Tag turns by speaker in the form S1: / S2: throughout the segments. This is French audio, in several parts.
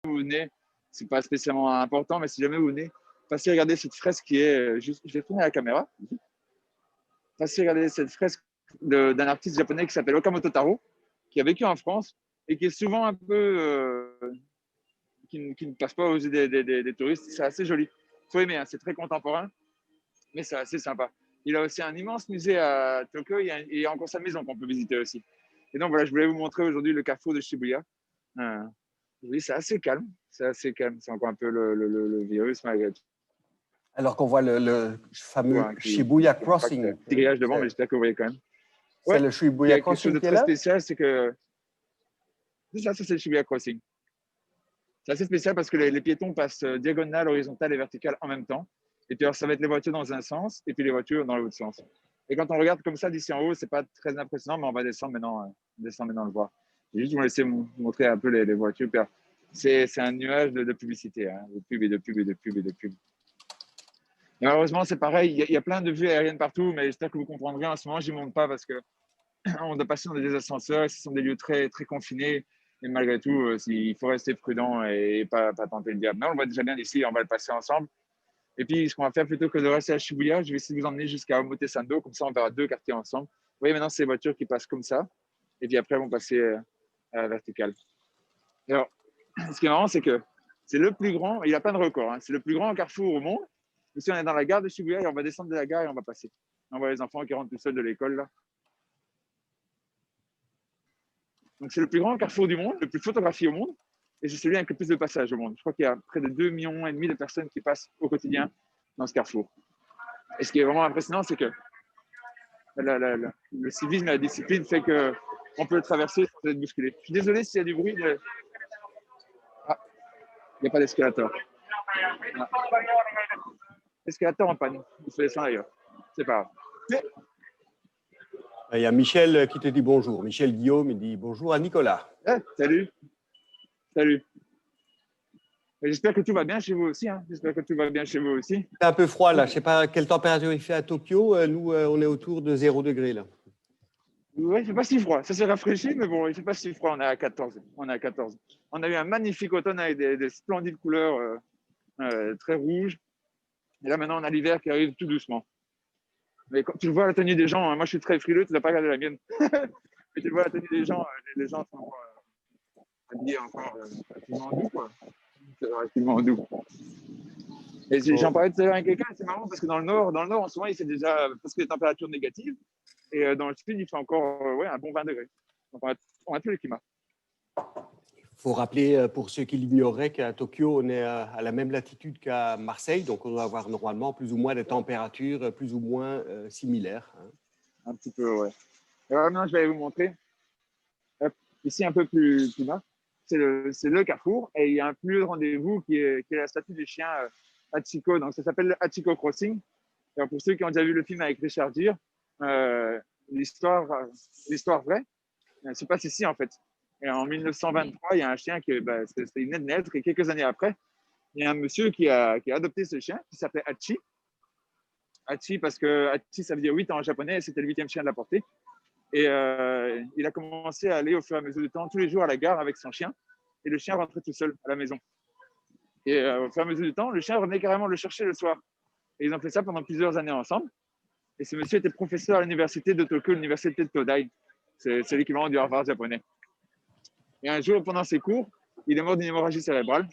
S1: vous venez, c'est pas spécialement important, mais si jamais vous venez, passez regarder cette fresque qui est juste. Je vais tourner la caméra. Passez regarder cette fresque d'un artiste japonais qui s'appelle Okamoto Taro, qui a vécu en France et qui est souvent un peu. Qui ne passe pas aux yeux des touristes. C'est assez joli. Il faut aimer, hein, c'est très contemporain, mais c'est assez sympa. Il a aussi un immense musée à Tokyo et il y a encore sa maison qu'on peut visiter aussi. Et donc voilà, je voulais vous montrer aujourd'hui le carrefour de Shibuya. Oui, c'est assez calme. C'est assez calme. C'est encore un peu le virus malgré tout.
S2: Alors qu'on voit le fameux Shibuya Crossing.
S1: Petit grillage devant, mais j'espère que vous voyez quand même.
S2: C'est le Shibuya Crossing
S1: quelque chose de très spécial, c'est que ça c'est le Shibuya Crossing. C'est assez spécial parce que les piétons passent diagonale, horizontale et verticale en même temps. Et puis alors, ça va être les voitures dans un sens et puis les voitures dans l'autre sens. Et quand on regarde comme ça d'ici en haut, c'est pas très impressionnant, mais on va descendre maintenant, le voir. Je vais juste vous laisser montrer un peu les voitures. C'est un nuage de publicité, hein, de pub et de pub et de pub et de pub. Et malheureusement, c'est pareil, il y a plein de vues aériennes partout, mais j'espère que vous comprendrez. En ce moment, je n'y monte pas parce qu'on doit passer dans des ascenseurs et ce sont des lieux très, très confinés. Et malgré tout, il faut rester prudent et pas tenter le diable. Mais on le voit déjà bien ici, on va le passer ensemble. Et puis, ce qu'on va faire, plutôt que de rester à Shibuya, je vais essayer de vous emmener jusqu'à Omotesando. Comme ça, on verra deux quartiers ensemble. Vous voyez, maintenant, c'est les voitures qui passent comme ça. Et puis après, elles vont passer à la verticale. Et alors, ce qui est marrant, c'est que c'est le plus grand, il a plein de records, hein, c'est le plus grand carrefour au monde. Ici, on est dans la gare de Shibuya et on va descendre de la gare et on va passer. On voit les enfants qui rentrent tout seuls de l'école, là. Donc, c'est le plus grand carrefour du monde, le plus photographié au monde. Et c'est celui avec le plus de passages au monde. Je crois qu'il y a près de 2,5 millions de personnes qui passent au quotidien dans ce carrefour. Et ce qui est vraiment impressionnant, c'est que le civisme et la discipline fait qu'on peut le traverser sans être bousculé. Je suis désolé s'il y a du bruit. Ah, il n'y a pas d'escalator. Ah. Escalator en panne. Il faut descendre ailleurs. C'est pas grave. Mais...
S2: Il y a Michel qui te dit bonjour. Michel Guillaume, il dit bonjour à Nicolas.
S1: Salut. Salut. J'espère que tout va bien chez vous aussi. Hein. J'espère que tout va bien chez vous aussi.
S2: C'est un peu froid là. Je ne sais pas quelle température il fait à Tokyo. Nous, on est autour de 0 degré là.
S1: Oui, il ne fait pas si froid. Ça s'est rafraîchi, mais bon, il ne fait pas si froid. On est à 14. On a eu un magnifique automne avec des splendides couleurs très rouges. Et là, maintenant, on a l'hiver qui arrive tout doucement. Mais quand tu vois la tenue des gens, moi, je suis très frileux. Tu n'as pas regardé la mienne. Mais tu vois la tenue des gens sont habillés encore relativement doux, quoi. C'est relativement doux. Et j'en parlais tout à l'heure avec quelqu'un, c'est marrant parce que dans le nord, en ce moment, il fait déjà presque des températures négatives. Et dans le sud, il fait encore un bon 20 degrés. Donc, on a tous les climats.
S2: Il faut rappeler, pour ceux qui l'ignoreraient, qu'à Tokyo, on est à la même latitude qu'à Marseille. Donc, on doit avoir normalement plus ou moins des températures plus ou moins similaires. Hein.
S1: Un petit peu, ouais. Et alors, maintenant, je vais vous montrer. Hop, ici, un peu plus bas, c'est le carrefour. Et il y a un plus lieu de rendez-vous qui est la statue du chien Hachiko. Donc, ça s'appelle le Hachiko Crossing. Et pour ceux qui ont déjà vu le film avec Richard Gere, l'histoire vraie, se passe ici, en fait. Et en 1923, il y a un chien qui venait de naître. Et quelques années après, il y a un monsieur qui a adopté ce chien qui s'appelait Hachi. Hachi, parce que Hachi, ça veut dire 8 ans en japonais, et c'était le 8e chien de la portée. Et il a commencé à aller au fur et à mesure du temps, tous les jours à la gare avec son chien. Et le chien rentrait tout seul à la maison. Et au fur et à mesure du temps, le chien revenait carrément le chercher le soir. Et ils ont fait ça pendant plusieurs années ensemble. Et ce monsieur était professeur à l'université de Tokyo, l'université de Todai. C'est l'équivalent du Harvard japonais. Et un jour, pendant ses cours, il est mort d'une hémorragie cérébrale.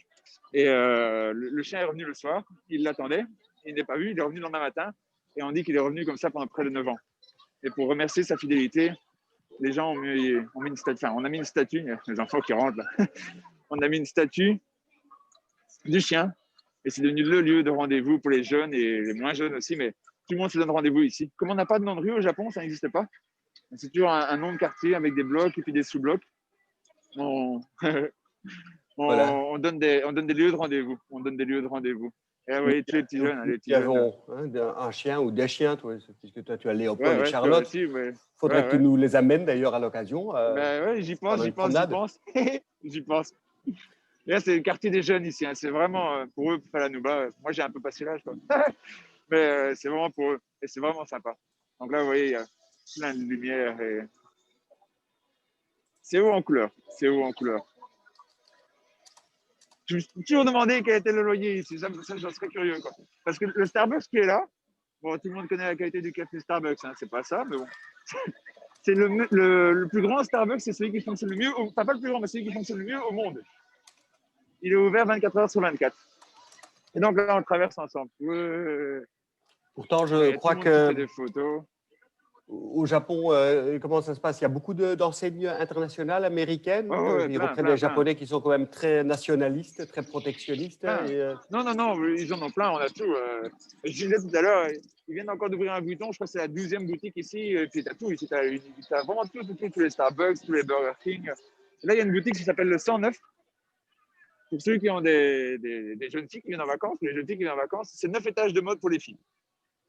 S1: Et le chien est revenu le soir. Il l'attendait. Il n'est pas vu. Il est revenu le lendemain matin. Et on dit qu'il est revenu comme ça pendant près de 9 ans. Et pour remercier sa fidélité, les gens ont mis une statue. Enfin, on a mis une statue. Il y a les enfants qui rentrent là. On a mis une statue du chien. Et c'est devenu le lieu de rendez-vous pour les jeunes et les moins jeunes aussi. Mais tout le monde se donne rendez-vous ici. Comme on n'a pas de nom de rue au Japon, ça n'existe pas. C'est toujours un nom de quartier avec des blocs et puis des sous-blocs. On donne des lieux de rendez-vous. Et là, vous voyez, tous les petits jeunes.
S2: Nous avons un chien ou des chiens, toi, puisque toi, tu as Léopold et Charlotte.
S1: Il
S2: faudrait que tu nous les amènes d'ailleurs à l'occasion.
S1: J'y pense. J'y pense. Et là, c'est le quartier des jeunes ici. Hein. C'est vraiment pour eux, pour faire la nouba. Moi, j'ai un peu passé l'âge. Mais c'est vraiment pour eux. Et c'est vraiment sympa. Donc là, vous voyez, il y a plein de lumière. Et... c'est haut en couleur. Je me suis toujours demandé quel était le loyer ici. Ça j'en serais curieux, quoi. Parce que le Starbucks qui est là, bon, tout le monde connaît la qualité du café Starbucks, hein, c'est pas ça, mais bon. C'est le plus grand Starbucks, c'est celui qui fonctionne le mieux, enfin pas le plus grand, mais celui qui fonctionne le mieux au monde. Il est ouvert 24 heures sur 24. Et donc là, on le traverse ensemble. Ouais.
S2: Pourtant, je
S1: Ouais,
S2: crois
S1: tout le monde qui fait
S2: que
S1: des photos.
S2: au Japon, comment ça se passe? Il y a beaucoup d'enseignes internationales américaines.
S1: Ouais, ouais,
S2: J'y
S1: plein,
S2: repère
S1: plein,
S2: des
S1: plein.
S2: Japonais qui sont quand même très nationalistes, très protectionnistes.
S1: Plein.
S2: Et,
S1: Non, non, non, ils en ont plein, on a tout. Je disais tout à l'heure, ils viennent encore d'ouvrir un bouton, je crois que c'est la 12e boutique ici, et puis t'as tout ici, t'as vraiment tout, tous les Starbucks, tous les Burger King. Et là, il y a une boutique qui s'appelle le 109, pour ceux qui ont des jeunes filles qui viennent en vacances, les jeunes filles qui viennent en vacances, c'est 9 étages de mode pour les filles.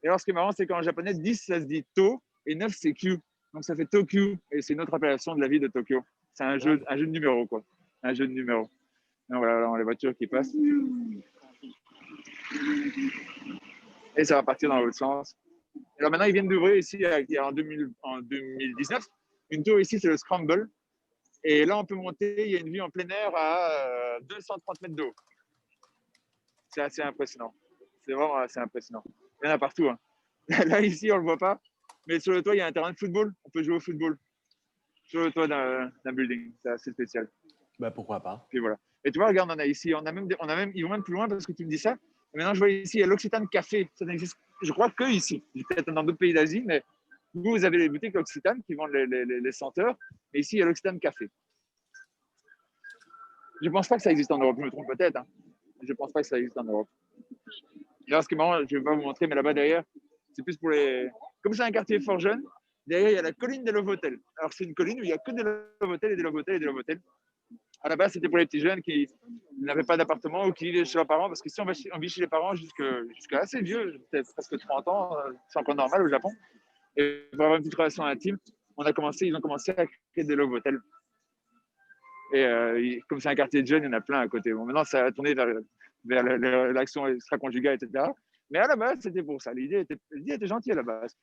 S1: Et alors, ce qui est marrant, c'est qu'en japonais, 10, ça se dit To, et 9, c'est Q. Donc, ça fait Tokyo, et c'est une autre appellation de la ville de Tokyo. C'est un jeu de numéros, quoi. Un jeu de numéros. Donc, voilà, là, les voitures qui passent. Et ça va partir dans l'autre sens. Et alors, maintenant, ils viennent d'ouvrir ici, en 2019. Une tour ici, c'est le Scramble. Et là, on peut monter, il y a une vue en plein air à 230 mètres d'eau. C'est assez impressionnant. C'est vraiment assez impressionnant. Il y en a partout, hein. Là, ici, on ne le voit pas. Mais sur le toit, il y a un terrain de football. On peut jouer au football sur le toit d'un building. C'est assez spécial.
S2: ben, pourquoi pas?
S1: Puis voilà. Et tu vois, regarde, on a ici, ils vont même plus loin parce que tu me dis ça. Et maintenant, je vois ici, il y a l'Occitane Café. Ça n'existe, je crois, que ici. Peut-être dans d'autres pays d'Asie, mais vous avez les boutiques L'Occitane qui vendent les senteurs. Et ici, il y a l'Occitane Café. Je ne pense pas que ça existe en Europe. Je me trompe peut-être, hein. Je ne pense pas que ça existe en Europe. Et alors, ce qui est marrant, je ne vais pas vous montrer, mais là-bas derrière, c'est plus pour les. Comme c'est un quartier fort jeune, derrière, il y a la colline des Love-Hotels. Alors, c'est une colline où il n'y a que des Love-Hotels et des Love-Hotels et des Love-Hotels. À la base, c'était pour les petits jeunes qui n'avaient pas d'appartement ou qui vivaient chez leurs parents, parce qu'ici, on vit chez les parents jusqu'à assez vieux, peut-être presque 30 ans, c'est encore normal au Japon. Et pour avoir une petite relation intime, ils ont commencé à créer des Love-Hotels. Et comme c'est un quartier de jeunes, il y en a plein à côté. Bon, maintenant, ça a tourné vers l'action extra-conjugale, etc. Mais à la base, c'était pour ça. L'idée était gentille à la base.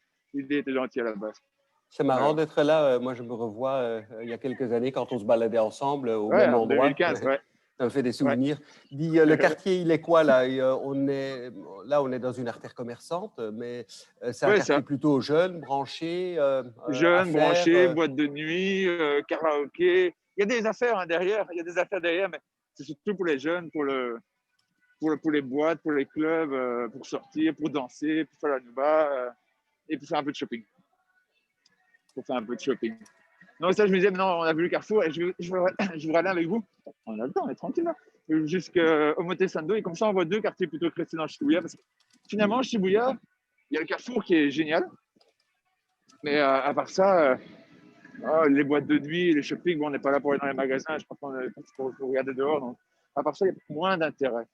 S2: C'est marrant
S1: Alors,
S2: d'être là. Moi, je me revois il y a quelques années quand on se baladait ensemble au
S1: ouais,
S2: même
S1: en
S2: endroit.
S1: 2015, ouais.
S2: Ça me fait des
S1: Ouais.
S2: souvenirs. Dis, le quartier, il est quoi là? On est dans une artère commerçante, mais c'est un
S1: Ouais,
S2: quartier
S1: ça.
S2: plutôt jeune, branché,
S1: Jeunes,
S2: affaires.
S1: branchés, boîte de nuit, karaoké. Il y a des affaires, hein, derrière. Il y a des affaires derrière, mais c'est surtout pour les jeunes, pour les boîtes, pour les clubs, pour sortir, pour danser, pour faire la nuba et pour faire un peu de shopping. Non, ça, je me disais, maintenant, on a vu le Carrefour et je voudrais aller avec vous. On a le temps, on est tranquille là. Jusqu'au Motesando et comme ça, on voit deux quartiers plutôt chrétiens dans Shibuya. Parce que finalement, Shibuya, il y a le Carrefour qui est génial. Mais à part ça, les boîtes de nuit, les shopping, bon, on n'est pas là pour aller dans les magasins. Je pense qu'on est pour regarder dehors. Donc, à part ça, il y a moins d'intérêt.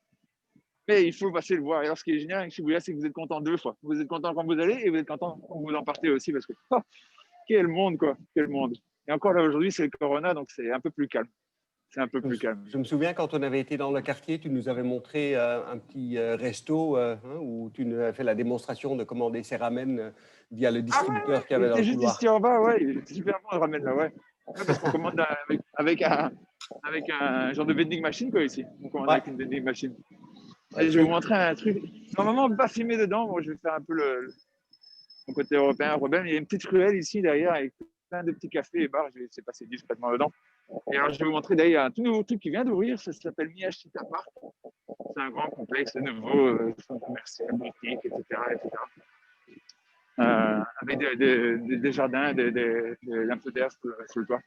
S1: Mais il faut passer le voir. Et alors, ce qui est génial avec Shibuya, c'est que vous êtes content deux fois. Vous êtes content quand vous allez et vous êtes content quand vous en partez aussi. Parce que, quel monde, quoi. Quel monde. Et encore là, aujourd'hui, c'est le Corona, donc c'est un peu plus calme. C'est un peu plus calme.
S2: Je me souviens quand on avait été dans le quartier, tu nous avais montré un petit resto où tu nous avais fait la démonstration de commander ses ramen via le distributeur qu'il y
S1: Il
S2: avait dans
S1: était
S2: le
S1: juste
S2: couloir.
S1: ici en bas, ouais. Il était super bon, le ramen là, ouais. Ouais, parce qu'on commande avec un genre de vending machine, quoi, ici. On commande
S2: Ouais,
S1: avec une vending machine.
S2: ouais,
S1: Et je vais vous montrer un truc. Normalement, pas filmé dedans. Moi, je vais faire un peu mon côté européen. Il y a une petite ruelle ici derrière avec plein de petits cafés et bars. Je vais essayer de passer discrètement dedans. Et alors, je vais vous montrer d'ailleurs, il y a un tout nouveau truc qui vient d'ouvrir. Ça s'appelle Miyashita Park. C'est un grand complexe de nouveau, centre commercial, boutique, etc. Avec des jardins, des lampadaires sur le toit.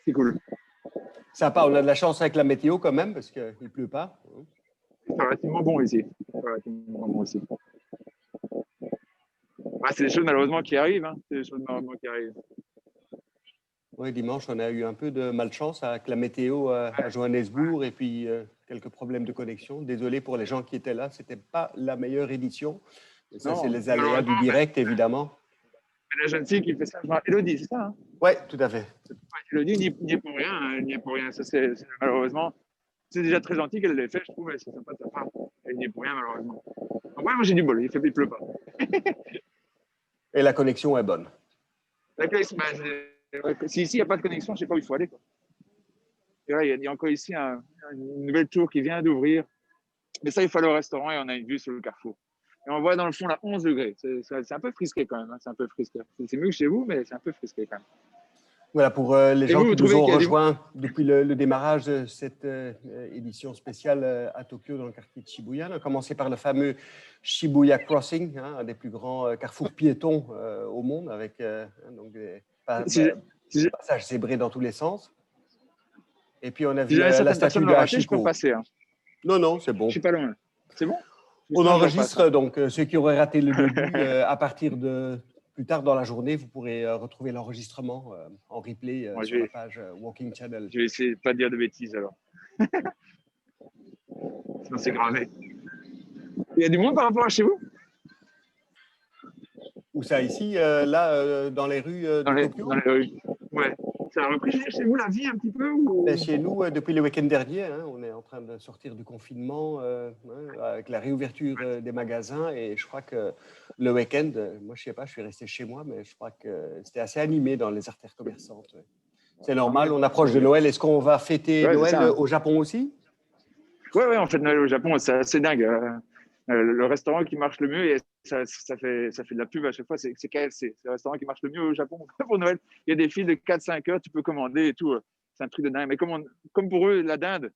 S1: C'est cool.
S2: sympa. On a de la chance avec la météo quand même parce qu'il ne pleut pas.
S1: C'est relativement bon ici. Relativement bon ici. C'est des choses malheureusement qui arrivent. Hein. C'est des choses malheureusement qui arrivent.
S2: Oui, dimanche, on a eu un peu de malchance avec la météo à Johannesburg et puis quelques problèmes de connexion. Désolé pour les gens qui étaient là, ce n'était pas la meilleure édition. Mais ça, c'est
S1: Non,
S2: les aléas du
S1: malheureusement,
S2: direct, évidemment.
S1: la jeune fille qui fait ça, Elodie, c'est ça, hein?
S2: Oui, tout à fait.
S1: Elodie n'y est pour rien. Hein, n'y est pour rien. Ça, malheureusement, c'est déjà très gentil qu'elle l'ait fait, je trouve, mais c'est sympa de sa part. Elle n'y est pour rien, malheureusement. Donc, ouais, moi j'ai du bol, il pleut pas.
S2: Et la connexion est bonne.
S1: La connexion, si ici il n'y a pas de connexion, je ne sais pas où il faut aller. Quoi. Et là, il y a encore ici une nouvelle tour qui vient d'ouvrir. Mais ça, il faut aller au restaurant et on a une vue sur le carrefour. Et on voit dans le fond là 11 degrés. C'est un peu frisqué quand même. Hein. C'est un peu frisqué. C'est mieux que chez vous, mais c'est un peu frisqué quand même.
S2: Voilà, pour les
S1: Et
S2: gens
S1: vous
S2: qui nous
S1: trouvez
S2: ont
S1: qu'il y a
S2: rejoints depuis le démarrage de cette édition spéciale à Tokyo, dans le quartier de Shibuya, on a commencé par le fameux Shibuya Crossing, hein, un des plus grands carrefours piétons au monde, avec donc des passages zébrés dans tous les sens. Et puis, on a
S1: si
S2: vu
S1: jamais
S2: la
S1: certaines
S2: statue
S1: personnes
S2: de
S1: l'ont raté, je peux
S2: Hachiko.
S1: repasser. Hein.
S2: Non, non, c'est
S1: Je
S2: bon.
S1: suis pas loin. C'est bon?
S2: On
S1: Sinon, je
S2: enregistre
S1: repasse, hein.
S2: donc ceux qui auraient raté le début à partir de plus tard dans la journée, vous pourrez retrouver l'enregistrement en replay
S1: Moi,
S2: sur la page Walking Channel.
S1: je vais essayer de pas dire de bêtises alors. Sinon, c'est gravé. Il y a du monde par rapport à chez vous?
S2: Où ça, ici, là, dans les rues de Tokyo?
S1: Dans les rues. Ouais. Ça a repris chez vous la vie un petit peu ou...
S2: Ben, chez nous, depuis le week-end dernier, hein, on est en train de sortir du confinement hein, avec la réouverture des magasins. Et je crois que le week-end, moi, je ne sais pas, je suis resté chez moi, mais je crois que c'était assez animé dans les artères commerçantes. Ouais. C'est normal, on approche de Noël. Est-ce qu'on va fêter Noël
S1: ça, hein.
S2: au Japon aussi?
S1: Oui, on fait Noël au Japon, c'est assez dingue. Le restaurant qui marche le mieux, et ça fait de la pub à chaque fois, c'est KFC. C'est le restaurant qui marche le mieux au Japon pour Noël. Il y a des files de 4-5 heures, tu peux commander et tout. C'est un truc de dingue. Mais comme pour eux, la dinde,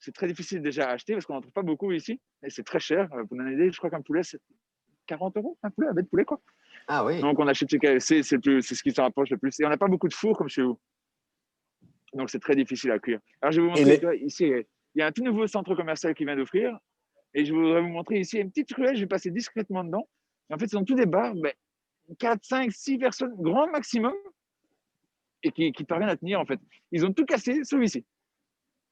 S1: c'est très difficile déjà à acheter parce qu'on n'en trouve pas beaucoup ici. Et c'est très cher. Pour donner une idée, je crois qu'un poulet, c'est 40 €, un poulet, un bête de poulet, quoi.
S2: Ah oui.
S1: Donc, on achète chez KFC, c'est ce qui s'en rapproche le plus. Et on n'a pas beaucoup de fours comme chez vous. Donc, c'est très difficile à cuire. Alors, je vais vous montrer, ici, il y a un tout nouveau centre commercial qui vient d'offrir. Et je voudrais vous montrer ici une petite ruelle. Je vais passer discrètement dedans. Et en fait, ce sont tous des bars, 4, 5, 6 personnes, grand maximum, et qui parviennent à tenir, en fait. Ils ont tout cassé, sauf ici.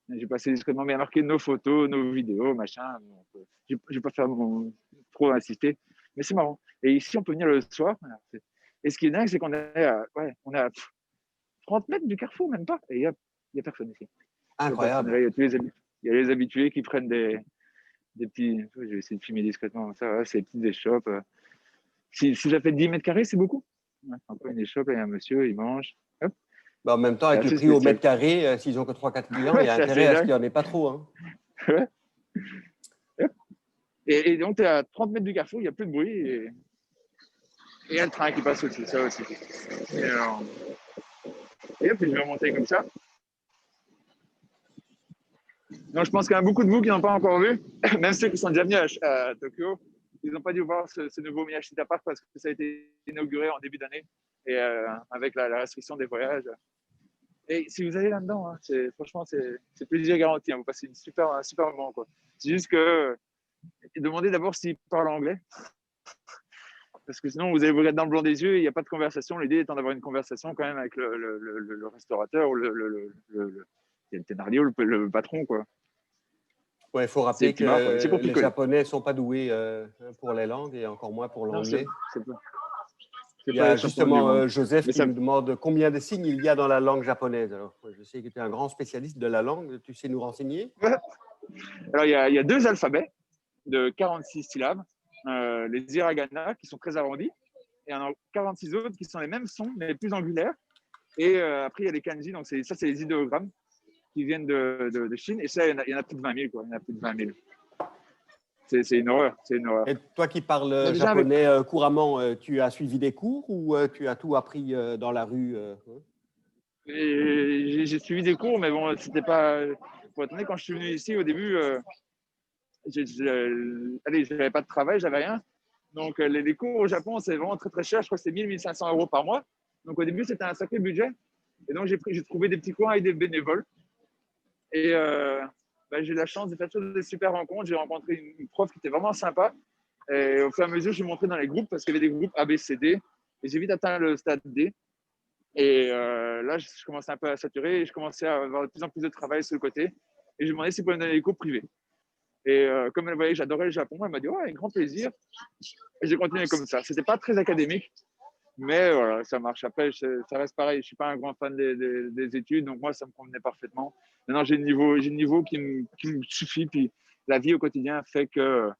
S1: J'ai passé discrètement, mais il y a marqué nos photos, nos vidéos, machin. Donc, je ne vais pas faire trop insister, mais c'est marrant. Et ici, on peut venir le soir. Voilà. Et ce qui est dingue, c'est qu'on est à 30 mètres du carrefour, même pas. Et il n'y a personne ici.
S2: Incroyable.
S1: Il y a les habitués qui prennent des petits. Je vais essayer de filmer discrètement ça. Ouais, c'est des petites échoppes. Si ça fait 10 mètres carrés, c'est beaucoup. Ouais, encore une échoppe, il y a un monsieur, il mange. Hop.
S2: Ben, en même temps, avec le prix au mètre carré, s'ils n'ont que 3-4 clients, il y a intérêt à ce qu'il n'y en ait pas trop. Hein.
S1: Et donc, tu es à 30 mètres du carrefour, il n'y a plus de bruit. Et il y a le train qui passe aussi, ça aussi. Et puis je vais remonter comme ça. Donc, je pense qu'il y a beaucoup de vous qui n'ont pas encore vu, même ceux qui sont déjà venus à Tokyo, ils n'ont pas dû voir ce nouveau Miyashita Park parce que ça a été inauguré en début d'année et avec la restriction des voyages. Et si vous allez là-dedans, hein, franchement, c'est plaisir garanti. Hein, vous passez un super moment. Quoi. C'est juste que demandez d'abord s'ils parlent anglais. Parce que sinon, vous allez vous regarder dans le blanc des yeux et il n'y a pas de conversation. L'idée étant d'avoir une conversation quand même avec le restaurateur ou le Thénardier ou le patron. Quoi.
S2: Ouais, il faut rappeler que les Japonais ne sont pas doués pour les langues et encore moins pour l'anglais. Il y a justement Joseph qui nous demande combien de signes il y a dans la langue japonaise. Alors, je sais que tu es un grand spécialiste de la langue. Tu sais nous renseigner?
S1: Alors, il y a 2 alphabets de 46 syllabes. Les hiragana qui sont très arrondis. Et il y en a 46 autres qui sont les mêmes sons, mais plus angulaires. Et après, il y a les kanji. Donc, ça, c'est les idéogrammes qui viennent de Chine. Et ça, il y en a plus de 20 000. Quoi. Il y en a plus de 20 000. C'est une horreur.
S2: Et toi qui parles japonais couramment, tu as suivi des cours ou tu as tout appris dans la rue
S1: J'ai suivi des cours, mais bon, c'était pas. Pour être honnête, quand je suis venu ici au début, j'avais pas de travail, j'avais rien. Donc, les cours au Japon, c'est vraiment très très cher. Je crois que c'est 1 500 € par mois. Donc, au début, c'était un sacré budget. Et donc, j'ai trouvé des petits coins avec des bénévoles. Et j'ai eu la chance de faire des super rencontres. J'ai rencontré une prof qui était vraiment sympa. Et au fur et à mesure, je suis montré dans les groupes parce qu'il y avait des groupes A, B, C, D. Et j'ai vite atteint le stade D. Et là, je commençais un peu à saturer et je commençais à avoir de plus en plus de travail sur le côté. Et je lui demandais si elle pouvait me donner des cours privés. Et comme elle voyait que j'adorais le Japon, elle m'a dit ouais, avec grand plaisir. Et j'ai continué comme ça. C'était pas très académique, mais voilà, ça marche. Après, ça reste pareil. Je suis pas un grand fan des études, donc moi, ça me convenait parfaitement. Maintenant, j'ai le niveau qui me suffit. Puis la vie au quotidien fait que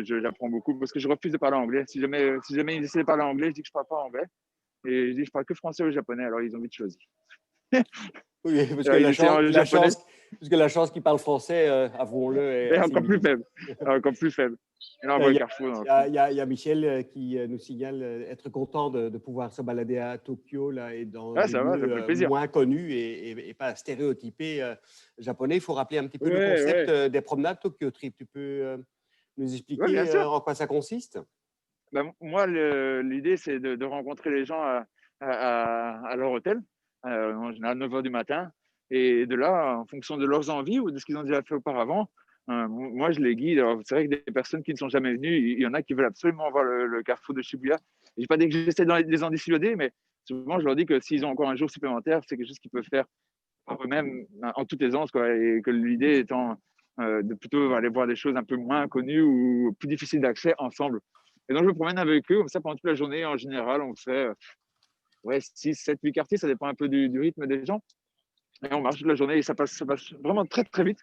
S1: j'apprends beaucoup parce que je refuse de parler anglais. Si jamais ils essaient de parler anglais, je dis que je parle pas anglais. Et je dis que je parle que français ou japonais. Alors, ils ont vite choisi.
S2: Oui, parce que
S1: Il était en japonais.
S2: la chance qu'il parle français, avouons-le, est
S1: Et
S2: assez
S1: encore plus
S2: minime.
S1: faible. Encore plus faible. Et là, on voit
S2: Il
S1: le
S2: y
S1: Carrefour dans le
S2: a,
S1: fond.
S2: il y a Michel qui nous signale être content de pouvoir se balader à Tokyo là, et dans
S1: Ah,
S2: des
S1: ça va, ça
S2: lieux
S1: fait plaisir.
S2: moins connus et pas stéréotypés japonais. Il faut rappeler un petit peu le
S1: Ouais,
S2: concept
S1: ouais.
S2: des promenades Tokyo Trip. Tu peux nous
S1: Ouais, bien
S2: expliquer
S1: sûr.
S2: en quoi ça consiste?
S1: Ben, moi, l'idée, c'est de rencontrer les gens à leur hôtel, en général 9 h du matin. Et de là, en fonction de leurs envies ou de ce qu'ils ont déjà fait auparavant, moi, je les guide. Alors, c'est vrai que des personnes qui ne sont jamais venues, il y en a qui veulent absolument voir le carrefour de Shibuya. Je n'ai pas dit que j'essaie de les en dissuader, mais souvent, je leur dis que s'ils ont encore un jour supplémentaire, c'est quelque chose qu'ils peuvent faire par eux-mêmes en toute aisance, quoi. Et que l'idée étant de plutôt aller voir des choses un peu moins connues ou plus difficiles d'accès ensemble. Et donc, je me promène avec eux, comme ça, pendant toute la journée. En général, on fait ouais, 6, 7, 8 quartiers, ça dépend un peu du rythme des gens. Et on marche toute la journée et ça passe vraiment très, très vite.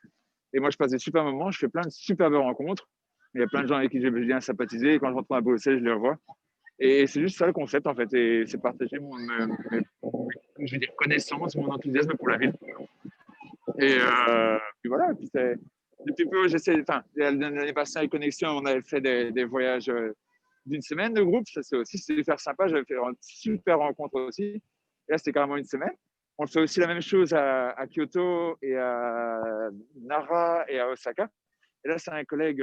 S1: Et moi, je passe des super moments, je fais plein de superbes rencontres. Il y a plein de gens avec qui j'ai bien sympathisé. Et quand je rentre à Bruxelles, je les revois. Et c'est juste ça le concept, en fait. Et c'est partager je veux dire, connaissances, mon enthousiasme pour la ville. Et puis voilà. Puis depuis peu, j'essaie. Enfin, l'année passée, avec Connexion, on avait fait des voyages d'une semaine de groupe. Ça, c'est aussi super sympa. J'avais fait une super rencontre aussi. Et là, c'était carrément une semaine. On fait aussi la même chose à Kyoto et à Nara et à Osaka. Et là, c'est un collègue,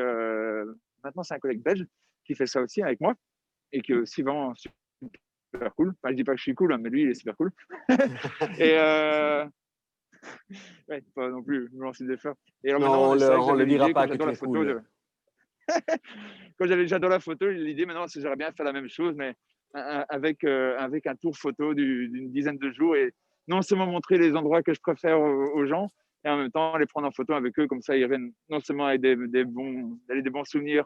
S1: maintenant, c'est un collègue belge qui fait ça aussi avec moi et qui est aussi vraiment super cool. Enfin, je dis pas que je suis cool, hein, mais lui, il est super cool. Et ouais, pas non plus, me lancer des fleurs. Et alors
S2: Non,
S1: maintenant, c'est vrai que
S2: on
S1: j'avais
S2: le dira
S1: l'idée,
S2: pas
S1: comme
S2: que
S1: j'adore
S2: tu
S1: la
S2: es
S1: photo,
S2: cool.
S1: quand j'adore la photo, l'idée maintenant, c'est que j'aimerais bien faire la même chose, mais avec un tour photo d'une dizaine de jours et non seulement montrer les endroits que je préfère aux gens, et en même temps les prendre en photo avec eux, comme ça ils reviennent non seulement avec des bons souvenirs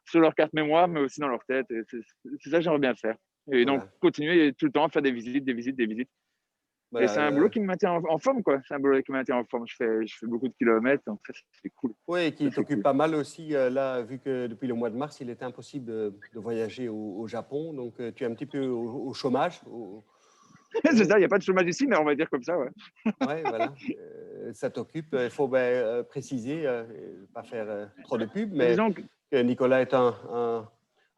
S1: sur leur carte mémoire, mais aussi dans leur tête. Et c'est ça que j'aimerais bien faire. Et donc,
S2: Voilà.
S1: continuer tout le temps à faire des visites, des visites, des visites. Et
S2: Voilà,
S1: c'est un boulot qui me maintient en forme, quoi. C'est un boulot qui me maintient en forme. Je fais beaucoup de kilomètres, donc ça, c'est cool.
S2: oui,
S1: Ça,
S2: qui
S1: c'est
S2: t'occupe
S1: cool.
S2: pas mal aussi, là, vu que depuis le mois de mars, il était impossible de voyager au Japon. Donc, tu es un petit peu au chômage.
S1: C'est
S2: Ouais,
S1: ça, il n'y a pas de chômage ici, mais on va dire comme ça, ouais.
S2: ouais, voilà. Ça t'occupe. Il faut préciser, pas faire trop de pub,
S1: Mais
S2: mais
S1: disons que,
S2: que Nicolas est un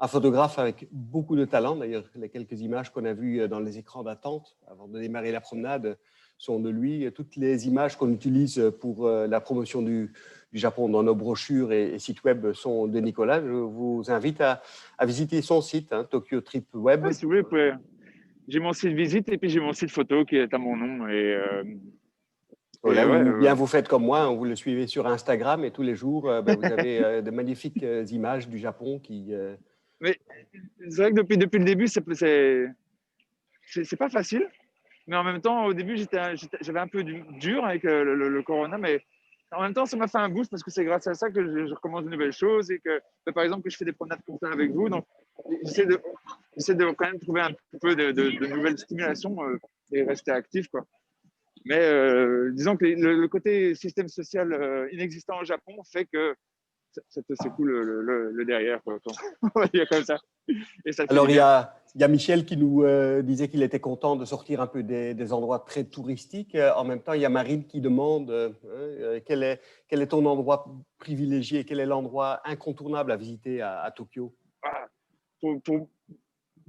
S2: photographe avec beaucoup de talent. D'ailleurs, les quelques images qu'on a vues dans les écrans d'attente avant de démarrer la promenade sont de lui. Toutes les images qu'on utilise pour la promotion du Japon dans nos brochures et sites web sont de Nicolas. Je vous invite à visiter son site, hein, Tokyo Trip Web.
S1: ouais, si vous voulez, j'ai mon site visite et puis j'ai mon site photo qui est à mon nom. Et
S2: Voilà,
S1: ouais,
S2: ou bien vous faites comme moi, hein, vous le suivez sur Instagram et tous les jours, vous avez de magnifiques images du Japon qui.
S1: mais c'est vrai que depuis le début, c'est pas facile. Mais en même temps, au début, j'avais un peu dur avec le corona, mais en même temps, ça m'a fait un boost parce que c'est grâce à ça que je recommence de nouvelles choses et que, par exemple, que je fais des promenades comme ça avec vous. Donc, j'essaie de, j'essaie de quand même trouver un peu de nouvelles stimulations et rester actif, quoi. Mais disons que le côté système social inexistant au Japon fait que ça te secoue le derrière, quoi. On va dire comme ça. Et ça te fait du
S2: Alors,
S1: bien.
S2: il y a Michel qui nous disait qu'il était content de sortir un peu des endroits très touristiques. En même temps, il y a Marine qui demande quel est ton endroit privilégié, quel est l'endroit incontournable à visiter à Tokyo.
S1: Ah, pour, pour,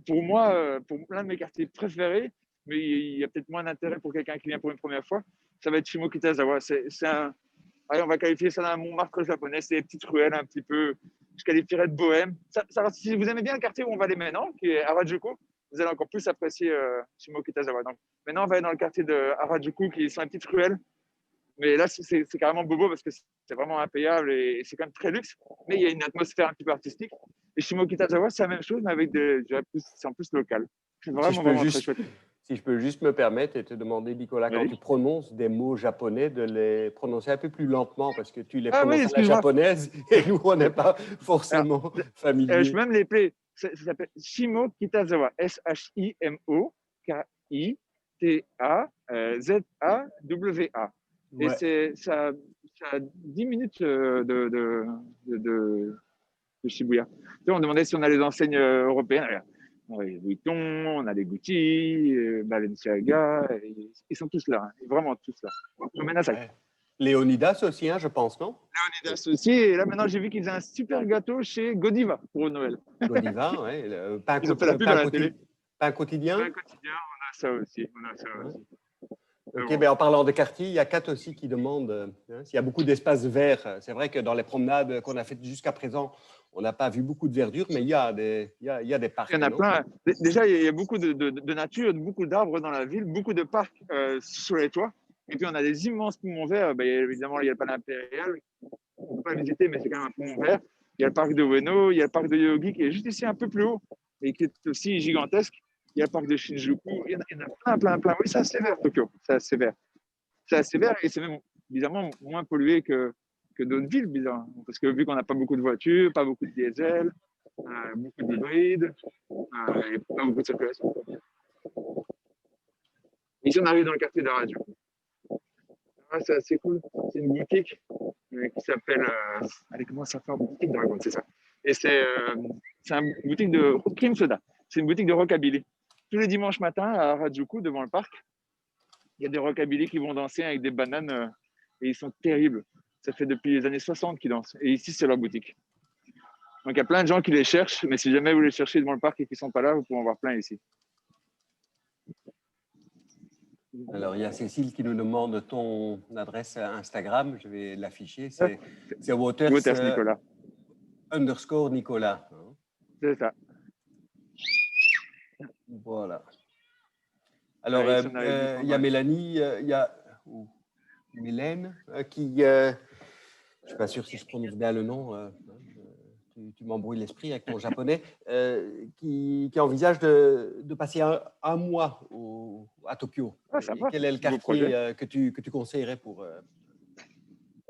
S1: pour moi, pour l'un de mes quartiers préférés, mais il y a peut-être moins d'intérêt pour quelqu'un qui vient pour une première fois, ça va être Shimokitazawa. Allez, on va qualifier ça d'un Montmartre japonais. C'est des petites ruelles un petit peu, je qualifierais de bohème. Si vous aimez bien le quartier où on va aller maintenant, qui est Harajuku, vous allez encore plus apprécier Shimokitazawa. Donc, maintenant, on va aller dans le quartier de Harajuku, qui sont des petites ruelles. Mais là, c'est carrément bobo parce que c'est vraiment impayable et c'est quand même très luxe. Mais il y a une atmosphère un petit peu artistique. Et Shimokitazawa, c'est la même chose, mais c'est en plus local. C'est
S2: Si je
S1: vraiment,
S2: peux
S1: vraiment très
S2: juste,
S1: chouette.
S2: si je peux juste me permettre et te demander, Nicolas, quand tu
S1: Vas-y.
S2: prononces des mots japonais, de les prononcer un peu plus lentement parce que tu les
S1: Ah oui,
S2: prononces à la
S1: excuse-moi.
S2: japonaise et nous, on n'est pas
S1: Alors,
S2: forcément
S1: je peux
S2: familiers.
S1: même les plaire. Ça s'appelle Shimo Kitazawa. Shimo Kitazawa. Et
S2: Ouais.
S1: ça a 10 minutes de Shibuya. Tu sais, on demandait si on a les enseignes européennes. On a les Vuitton, on a les Gucci, Balenciaga, ils sont tous là, hein, vraiment tous là. Je mène à ça.
S2: Ouais. Léonidas aussi, hein, je pense, non?
S1: Leonidas aussi, et là maintenant j'ai vu qu'ils faisaient un super gâteau chez Godiva pour Noël.
S2: Godiva, ouais.
S1: Ils ont fait la pub à la télé.
S2: Pain quotidien.
S1: Pain quotidien, on a ça aussi.
S2: Ouais.
S1: Mais
S2: Ok,
S1: bon.
S2: ben en parlant de quartier, il y a Kat aussi qui demande s'il y a beaucoup d'espaces verts. C'est vrai que dans les promenades qu'on a faites jusqu'à présent, on n'a pas vu beaucoup de verdure, mais il y a des
S1: Il y
S2: parcs,
S1: en a
S2: non?
S1: plein. Déjà, il y a beaucoup de nature, beaucoup d'arbres dans la ville, beaucoup de parcs sur les toits. Et puis, on a des immenses poumons verts. Ben, évidemment, il y a le palais impérial. On ne peut pas visiter, mais c'est quand même un poumon vert. Il y a le parc de Ueno, il y a le parc de Yogi qui est juste ici un peu plus haut et qui est aussi gigantesque. Il y a le parc de Shinjuku. Il y en a plein, plein, plein. Oui, c'est assez vert, Tokyo. C'est assez vert. C'est assez vert et c'est même bizarrement moins pollué que d'autres villes, bizarrement. Parce que vu qu'on n'a pas beaucoup de voitures, pas beaucoup de diesel, beaucoup d'hybrides, et pas beaucoup de circulation. Ici, on arrive dans le quartier d'Arajo. Ah, c'est assez cool. C'est une boutique qui s'appelle. Allez, comment ça s'appelle? Boutique Dragon, c'est ça. Et c'est une boutique de Cream Soda. C'est une boutique de rockabilly. Tous les dimanches matins à Harajuku, devant le parc, il y a des rockabilly qui vont danser avec des bananes et ils sont terribles. Ça fait depuis les années 60 qu'ils dansent. Et ici, c'est leur boutique. Donc, il y a plein de gens qui les cherchent, mais si jamais vous les cherchez devant le parc et qu'ils ne sont pas là, vous pouvez en voir plein ici.
S2: Alors, il y a Cécile qui nous demande ton adresse Instagram. Je vais l'afficher. C'est Waters
S1: Nicolas.
S2: _ Nicolas.
S1: C'est ça.
S2: Voilà. Alors, il y a Mélanie, il y a Mylène qui, je ne suis pas sûr si je prononce bien le nom, tu m'embrouilles l'esprit avec ton japonais, qui envisage de passer un mois à Tokyo.
S1: Ah, sympa.
S2: Quel est le quartier que tu conseillerais pour…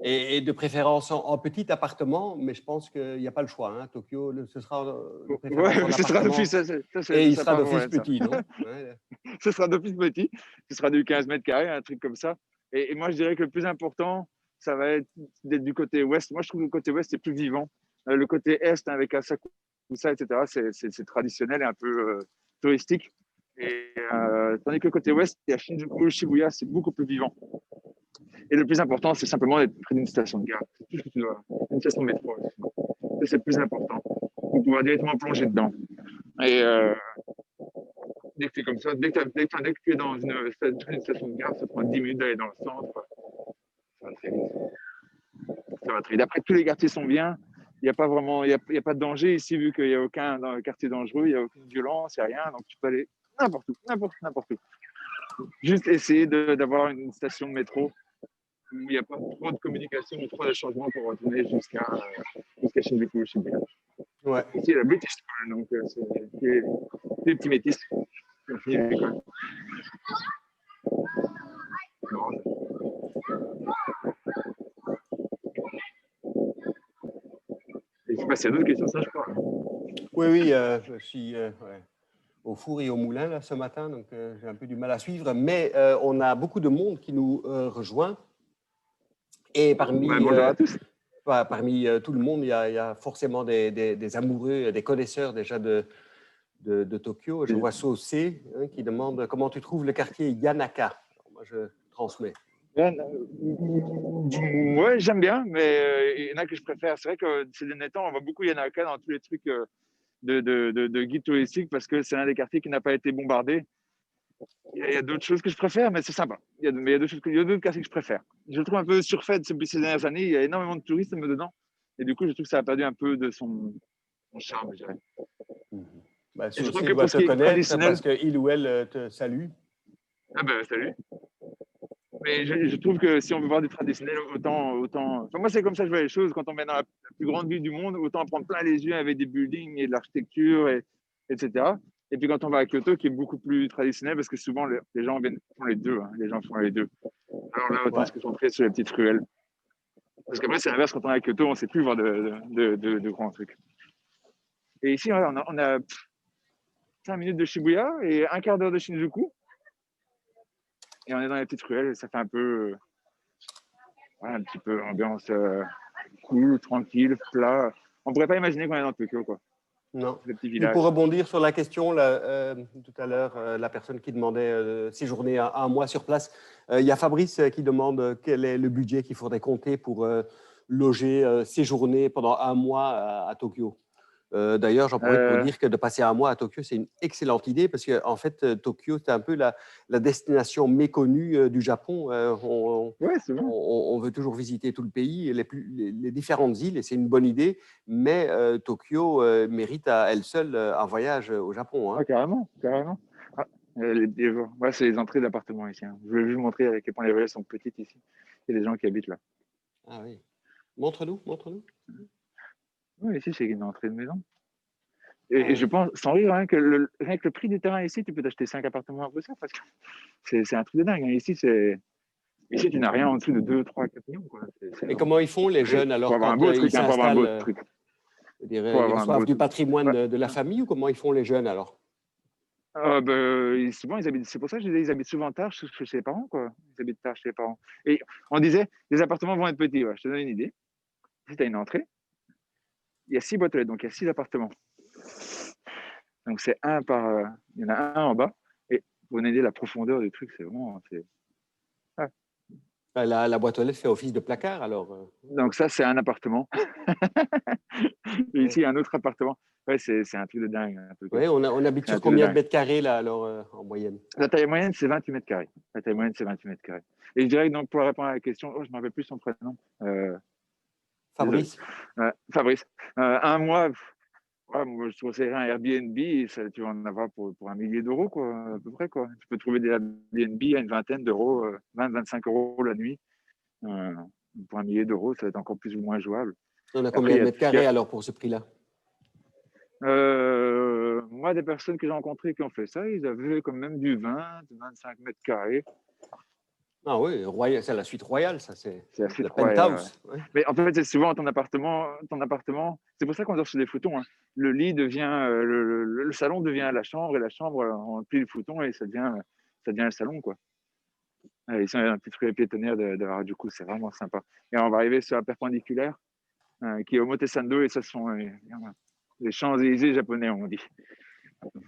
S2: Et de préférence en petit appartement, mais je pense qu'il n'y a pas le choix. Hein. Tokyo, ce sera de préférence en appartement. Et il sera d'office petit, non? Ouais.
S1: Ce sera d'office petit. Ce sera du 15 mètres carrés, un truc comme ça. Et moi, je dirais que le plus important, ça va être d'être du côté ouest. Moi, je trouve que le côté ouest est plus vivant. Le côté est, avec Asakusa, etc., c'est traditionnel et un peu touristique. Et, tandis que le côté ouest, il y a Shinjuku, Shibuya, c'est beaucoup plus vivant. Et le plus important, c'est simplement d'être près d'une station de gare. C'est tout ce que tu dois. Une station de métro. C'est le plus important. Pour pouvoir directement plonger dedans. Et dès que tu es comme ça, dès que tu es dans une station de gare, ça prend 10 minutes d'aller dans le centre. Ça va très vite. Ça va très vite. Après, tous les quartiers sont bien. Il n'y a pas vraiment, il y a pas de danger ici, vu qu'il n'y a aucun quartier dangereux, il n'y a aucune violence, il n'y a rien. Donc, tu peux aller n'importe où, n'importe où. Juste essayer d'avoir une station de métro où il n'y a pas trop de communication ou trop de changements pour retourner jusqu'à Shinjuku ou Shibuya.
S2: Ouais.
S1: Ici, il y a la British School, donc c'est des petits métis. Je sais pas s'il y a d'autres questions, ça je crois.
S2: Oui, je suis au four et au moulin là, ce matin, donc j'ai un peu du mal à suivre, mais on a beaucoup de monde qui nous rejoint. Et parmi,
S1: bonjour à tous.
S2: Parmi tout le monde, il y a forcément des amoureux, des connaisseurs déjà de Tokyo. Je vois Sosé qui demande comment tu trouves le quartier Yanaka. Alors, moi, je transmets.
S1: Ouais, j'aime bien, mais il y en a que je préfère. C'est vrai que ces derniers temps, on voit beaucoup Yanaka dans tous les trucs de guides touristiques parce que c'est l'un des quartiers qui n'a pas été bombardé. Il y a d'autres choses que je préfère, mais c'est sympa. Il y a d'autres quartiers que je préfère. Je le trouve un peu surfait depuis ces dernières années. Il y a énormément de touristes dedans. Et du coup, je trouve que ça a perdu un peu de son charme, je dirais.
S2: Bah, Sosé doit te connaître parce qu'il ou elle te salue.
S1: Ah ben, salut. Mais je trouve que si on veut voir du traditionnel, autant. Enfin, moi, c'est comme ça que je vois les choses. Quand on va dans la plus grande ville du monde, autant en prendre plein les yeux avec des buildings et de l'architecture, etc. Et puis quand on va à Kyoto, qui est beaucoup plus traditionnel, parce que souvent les gens font les deux. Hein, les gens font les deux. Alors là, autant se concentrer sur les petites ruelles. Parce qu'après, c'est l'inverse. Quand on est à Kyoto, on ne sait plus voir de grands trucs. Et ici, on a 5 minutes de Shibuya et un quart d'heure de Shinjuku. Et on est dans les petites ruelles. Et ça fait un peu. Un petit peu ambiance cool, tranquille, plat. On pourrait pas imaginer qu'on est dans Tokyo, quoi.
S2: Non.
S1: des petits
S2: Et
S1: villages.
S2: pour rebondir sur la question, là, tout à l'heure, la personne qui demandait séjourner un mois sur place, il y a Fabrice qui demande quel est le budget qu'il faudrait compter pour loger, séjourner pendant un mois à Tokyo. D'ailleurs, j'en profite pour
S1: Euh,
S2: dire que de passer un mois à Tokyo, c'est une excellente idée parce qu'en fait, Tokyo, c'est un peu la destination méconnue du Japon.
S1: ouais, c'est bon.
S2: On veut toujours visiter tout le pays, les différentes îles, et c'est une bonne idée, mais Tokyo mérite à elle seule un voyage au Japon. Hein.
S1: Ah, carrément, carrément. Ah, ouais, c'est les entrées d'appartements ici. Hein. Je voulais juste montrer à quel point les ruelles sont petites ici. Et les gens qui habitent là.
S2: Ah oui. Montre-nous, montre-nous.
S1: Oui, ici, c'est une entrée de maison.
S2: Ah
S1: Et je
S2: oui.
S1: pense, sans rire, rien que le prix des terrains ici, tu peux t'acheter 5 appartements à ça parce que c'est un truc de dingue. Hein. Ici, tu n'as rien en dessous de 2, 3, 4 millions. Quoi.
S2: Et comment ils font les jeunes
S1: Faut
S2: alors
S1: avoir un
S2: quand
S1: beau
S2: ils
S1: truc, hein, faut avoir un
S2: s'installent
S1: beau truc.
S2: je dirais,
S1: Faut
S2: ils
S1: avoir un
S2: reçoivent
S1: beau
S2: du
S1: truc.
S2: patrimoine
S1: Ouais.
S2: de la famille ou comment ils font les jeunes alors?
S1: Souvent, ils habitent. C'est pour ça que je disais, ils habitent souvent tard chez les parents, quoi. Ils habitent tard chez les parents. Et on disait, les appartements vont être petits. Ouais. Je te donne une idée. Si tu as une entrée, il y a 6 boîtes aux lettres, donc il y a 6 appartements. Donc c'est il y en a un en bas. Et pour vous aider la profondeur du truc, c'est vraiment. Ouais.
S2: La boîte aux lettres fait office de placard alors.
S1: Donc ça, c'est un appartement. Et ici,
S2: Ouais.
S1: il y a un autre appartement. Ouais, c'est un truc de dingue. Un truc,
S2: Ouais, on habite
S1: c'est un
S2: sur
S1: truc de
S2: combien de
S1: dingue.
S2: mètres carrés là alors en moyenne?
S1: La taille moyenne, c'est 28 mètres carrés. La taille moyenne, c'est 28 mètres carrés. Et je dirais que donc, pour répondre à la question, je ne me rappelle plus son prénom. Désolé.
S2: Fabrice?
S1: Fabrice. Un mois, ouais, moi, je conseillerais un Airbnb. Ça, tu vas en avoir pour 1 millier d'euros, quoi, à peu près. Quoi. Tu peux trouver des Airbnb à une vingtaine d'euros, 20-25 euros la nuit. Euh, pour 1 millier d'euros, ça va être encore plus ou moins jouable.
S2: On a
S1: Après,
S2: combien de mètres carrés alors pour ce prix-là?
S1: moi, des personnes que j'ai rencontrées qui ont fait ça, ils avaient quand même du 20-25 mètres carrés.
S2: Ah oui, royal, c'est la suite royale, ça, c'est
S1: C'est assez
S2: le
S1: royal. Ouais.
S2: penthouse. Ouais.
S1: Mais en fait, c'est souvent ton appartement. C'est pour ça qu'on dort sur des foutons. Hein. Le lit devient, le salon devient la chambre et la chambre, on plie le fouton et ça devient le salon, quoi. Ici, on a un petit truc piétonnière de du coup, c'est vraiment sympa. Et on va arriver sur la perpendiculaire, qui est au Motesando, et ça sont les Champs-Élysées japonais, on dit.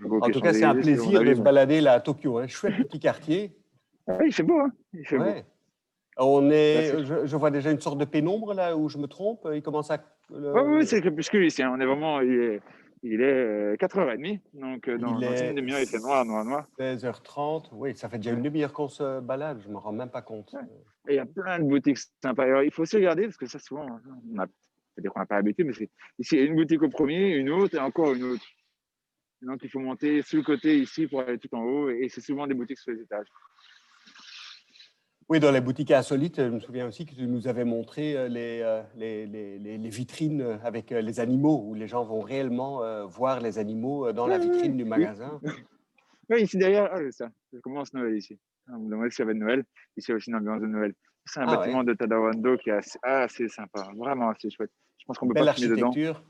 S1: Donc,
S2: En
S1: les
S2: tout cas, c'est un
S1: Champs-Élysées, c'est, on a
S2: plaisir de
S1: vu.
S2: se balader là à Tokyo. Hein. Chouette petit quartier.
S1: Ah, il fait beau, hein. Il fait beau.
S2: Ouais. On
S1: Là,
S2: est, je vois déjà une sorte de pénombre là où je me trompe. Il commence à.
S1: ouais, c'est le crépuscule ici. Hein. On est vraiment, il est 4h30. Donc,
S2: Il
S1: dans une
S2: est
S1: demi-heure, il fait noir, noir, noir.
S2: 16h30. Oui, ça fait déjà
S1: Ouais.
S2: une demi-heure qu'on se balade. Je ne me rends même pas compte.
S1: Ouais. Et il y a plein de boutiques sympas. Alors, il faut aussi regarder parce que ça, souvent, c'est-à-dire qu'on n'a pas l'habitude, mais ici, il y a une boutique au premier, une autre et encore une autre. Donc, il faut monter sur le côté ici pour aller tout en haut. Et c'est souvent des boutiques sur les étages.
S2: Oui, dans les boutiques insolites, je me souviens aussi que tu nous avais montré les vitrines avec les animaux, où les gens vont réellement voir les animaux dans la vitrine du
S1: Oui,
S2: magasin.
S1: oui, ici derrière, c'est ça. Ça commence Noël ici. On me demandait s'il y avait de Noël. Ici, il y a aussi une ambiance de Noël. C'est un
S2: Ah
S1: bâtiment
S2: ouais,
S1: de Tadawando qui est assez sympa, vraiment assez chouette. Je pense qu'on ne peut pas
S2: belle
S1: fumer dedans.
S2: architecture.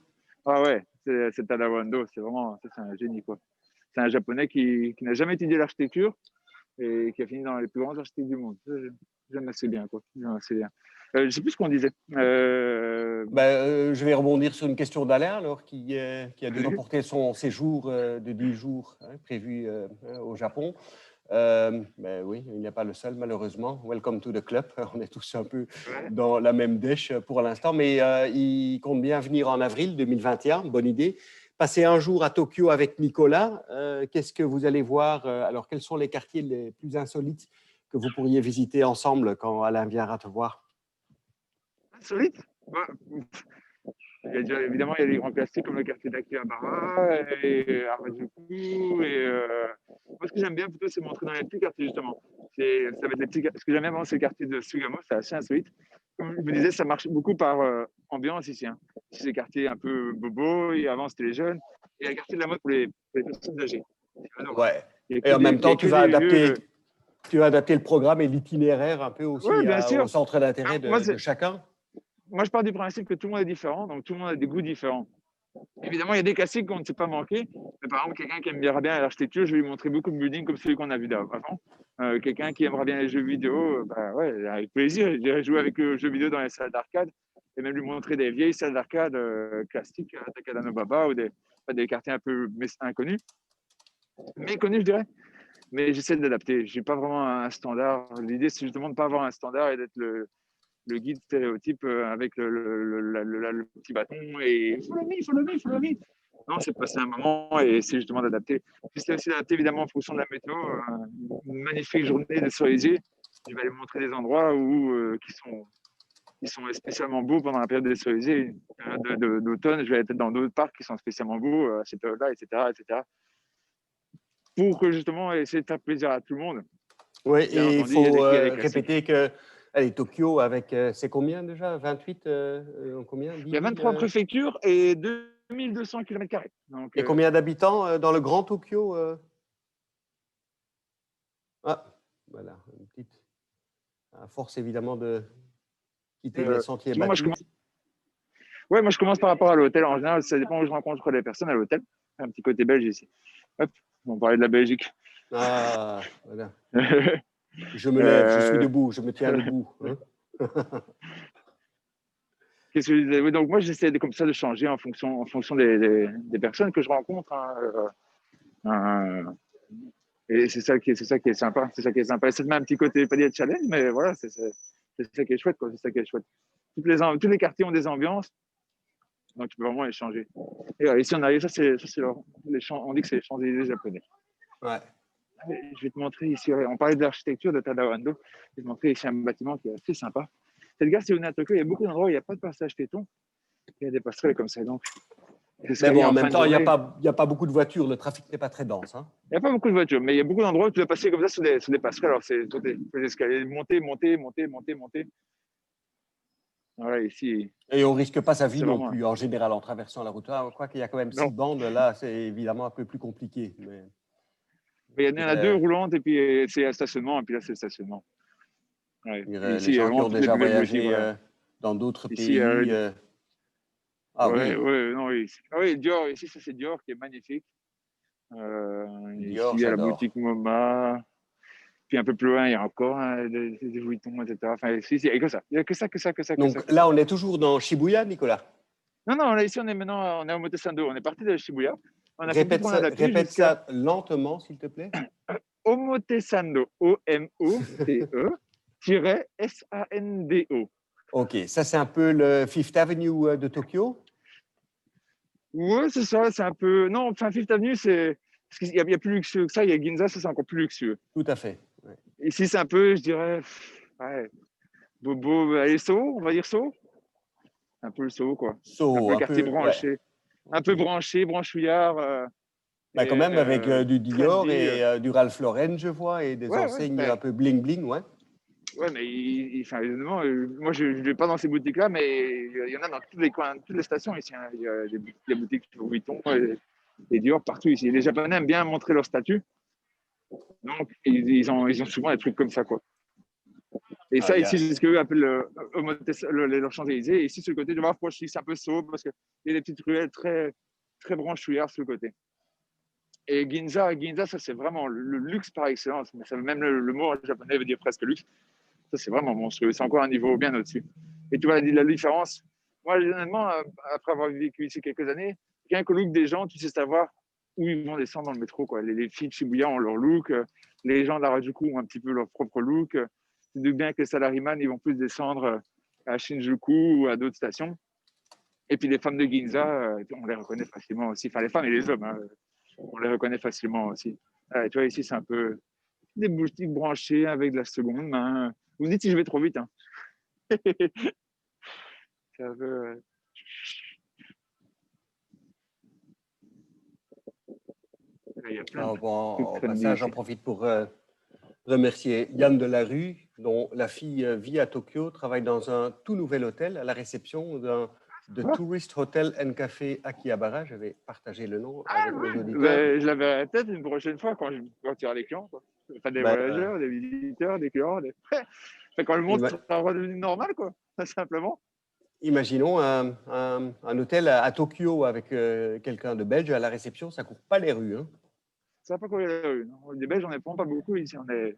S1: Ah ouais, c'est Tadawando, c'est vraiment, c'est un génie, quoi. C'est un japonais qui n'a jamais étudié l'architecture et qui a fini dans les plus grands architectes du monde. J'aime assez bien, quoi. J'aime assez bien. Je ne sais plus ce qu'on disait.
S2: Je vais rebondir sur une question d'Alain, alors, qui a dû
S1: Vas-y.
S2: reporter son séjour de 10 jours prévu au Japon. Oui, il n'est pas le seul, malheureusement. Welcome to the club. On est tous un peu
S1: Ouais.
S2: dans la même dèche pour l'instant, mais il compte bien venir en avril 2021. Bonne idée. Passer un jour à Tokyo avec Nicolas. Qu'est-ce que vous allez voir? Alors, quels sont les quartiers les plus insolites que vous pourriez visiter ensemble quand Alain viendra te voir?
S1: Insolite? Bah, évidemment, il y a les grands classiques comme le quartier d'Akihabara et Harajuku. Moi, ce que j'aime bien plutôt, c'est montrer dans les petits quartiers, justement. Ça va être ce que j'aime bien, c'est le quartier de Sugamo, c'est assez insolite. Comme je me disais, ça marche beaucoup par ambiance ici. Hein. C'est des quartiers un peu bobo, et avant, c'était les jeunes. Et il y a le quartier de la mode pour les personnes âgées. C'est adorable.
S2: Ouais. Et en même
S1: Il y a
S2: temps,
S1: que des lieux.
S2: tu vas adapter le programme et l'itinéraire un peu
S1: Oui,
S2: aussi
S1: bien
S2: au
S1: sûr.
S2: centre d'intérêt
S1: Moi,
S2: de chacun.
S1: moi, je pars du principe que tout le monde est différent, donc tout le monde a des goûts différents. Évidemment, il y a des classiques qu'on ne sait pas manquer. Mais par exemple, quelqu'un qui aime bien l'architecture, je vais lui montrer beaucoup de buildings comme celui qu'on a vu avant. Quelqu'un qui aimera bien les jeux vidéo, ouais, avec plaisir. J'irai jouer avec le jeu vidéo dans les salles d'arcade et même lui montrer des vieilles salles d'arcade classiques, Takada no Baba ou des pas des quartiers un peu inconnus, méconnus, je dirais. Mais j'essaie d'adapter. Je n'ai pas vraiment un standard. L'idée, c'est justement de ne pas avoir un standard et d'être le guide stéréotype avec le petit bâton et follow me, follow me. Non, c'est de passer un moment et c'est justement d'adapter. J'essaie aussi d'adapter évidemment en fonction de la météo. Une magnifique journée d'ensoleillé, je vais aller montrer des endroits qui sont spécialement beaux pendant la période d'ensoleillé. Une période d'automne, je vais être dans d'autres parcs qui sont spécialement beaux à cette période-là, etc., etc. Pour que justement essayer de faire plaisir à tout le monde.
S2: Oui,
S1: Bien
S2: et il
S1: entendu, il y a
S2: faut
S1: des
S2: répéter que allez, Tokyo, avec c'est combien déjà? 28 combien?
S1: Il y a
S2: 10
S1: 23
S2: 000,
S1: préfectures et 2200 km². Donc,
S2: et combien d'habitants dans le grand Tokyo? Ah, voilà, une petite. À force évidemment de quitter les sentiers
S1: moi,
S2: battus.
S1: moi, je commence par rapport à l'hôtel. En général, ça dépend où je rencontre les personnes à l'hôtel. Un petit côté belge ici. Hop, on parlait de la Belgique.
S2: Ah, voilà. Je me lève, je suis debout, je me tiens debout. Hein.
S1: Qu'est-ce que je disais? Oui, donc moi, j'essaie comme ça de changer en fonction des personnes que je rencontre. Et c'est ça qui est sympa. C'est ça qui est sympa. Et ça te met un petit côté, pas dire challenge, mais voilà, c'est ça qui est chouette, quoi. C'est ça qui est chouette. Tous les quartiers ont des ambiances, donc tu peux vraiment échanger. Et voilà, ici, on arrive, on dit que c'est les Champs-Élysées japonais.
S2: Ouais.
S1: Je vais te montrer ici, on parlait de l'architecture de Tadawando. Je vais te montrer ici un bâtiment qui est assez sympa. Cette gare, si vous venez à Tokyo, il y a beaucoup d'endroits où il n'y a pas de passage piéton. Il y a des passerelles comme ça. Donc,
S2: mais bon, en même temps, il n'y a pas beaucoup de voitures, le trafic n'est pas très dense. Hein.
S1: Il n'y a pas beaucoup de voitures, mais il y a beaucoup d'endroits où tu dois passer comme ça sur des passerelles. Alors, c'est sur des escaliers, monter. Voilà, ici.
S2: Et on ne risque pas sa vie non
S1: vraiment...
S2: plus, en général, en traversant la route. Ah, quoi qu'il y a quand même 6 bandes, là, c'est évidemment un peu plus compliqué. Mais
S1: il y en a 2 roulantes, et puis c'est un stationnement, et puis là, c'est le stationnement. Ouais.
S2: Les gens qui ont déjà voyagé dans d'autres pays.
S1: Ah oui. Non, oui. Ah oui, Dior, ici, ça c'est Dior qui est magnifique.
S2: Dior,
S1: ici, à la
S2: j'adore.
S1: boutique MoMA. Puis un peu plus loin, il y a encore des Vuitton, etc. Enfin, ici, il n'y a que ça. Il n'y a que ça.
S2: Donc là, on est toujours dans Shibuya, Nicolas?
S1: Non, là, ici, on est à Omotesando. On est parti de Shibuya. On a fait une petite promenade à pied
S2: Répète ça lentement, s'il te plaît.
S1: Omotesando, OMOTE-SANDO.
S2: Ok, ça c'est un peu le Fifth Avenue de Tokyo?
S1: Ouais, c'est ça, c'est un peu... Non, enfin, Fifth Avenue, c'est... Parce qu'il y a plus luxueux que ça. Il y a Ginza, ça c'est encore plus luxueux.
S2: Tout à fait. Ouais.
S1: Ici, c'est un peu, je dirais... Ouais, Bobo, allez, Soho, on va dire Soho. Un peu le Soho, quoi.
S2: So,
S1: un peu quartier branché. Ouais. Un peu branché, branchouillard.
S2: Bah, quand même avec du Dior
S1: trendy,
S2: et du Ralph Lauren, je vois, et des enseignes un peu bling-bling, ouais.
S1: Ouais, mais évidemment, moi, je ne vais pas dans ces boutiques-là, mais il y en a dans tous les coins, toutes les stations ici. Hein. Il y a des boutiques Vuitton et Dior partout ici. Les Japonais aiment bien montrer leur statut. Donc, ils ont souvent des trucs comme ça, quoi. Et ça, ici, c'est ce qu'eux appellent les Champs-Élysées. Et ici, sur le côté, je vois, c'est un peu sobre parce qu'il y a des petites ruelles très, très branchouillardes sur le côté. Et Ginza, ça, c'est vraiment le luxe par excellence. Même le mot en japonais veut dire presque luxe. Ça, c'est vraiment monstrueux. C'est encore un niveau bien au-dessus. Et tu vois la différence. Moi, honnêtement, après avoir vécu ici quelques années, rien que le look des gens, tu sais savoir où ils vont descendre dans le métro, quoi. Les filles de Shibuya ont leur look. Les gens d'Harajuku ont un petit peu leur propre look. Tu dis bien que les salaryman, ils vont plus descendre à Shinjuku ou à d'autres stations. Et puis les femmes de Ginza, on les reconnaît facilement aussi. Enfin, les femmes et les hommes, hein, on les reconnaît facilement aussi. Tu vois, ici, c'est un peu des boutiques branchées avec de la seconde main. Vous me dites si je vais trop vite. Hein. C'est un peu... Il y a plein de
S2: au passage, j'en profite pour remercier Yann Delarue, dont la fille vit à Tokyo, travaille dans un tout nouvel hôtel à la réception de Tourist Hotel and Café Akihabara. J'avais partagé le nom avec nos auditeurs.
S1: Je la verrai peut-être une prochaine fois quand il y aura des clients. Quoi. Enfin, des voyageurs, des visiteurs, des clients. Quand le monde sera redevenu normal, quoi, simplement.
S2: Imaginons un hôtel à Tokyo avec quelqu'un de belge à la réception, ça ne court pas les rues. Hein.
S1: Ça va pas courir les rues. Non. Les Belges, on n'est pas beaucoup ici. On est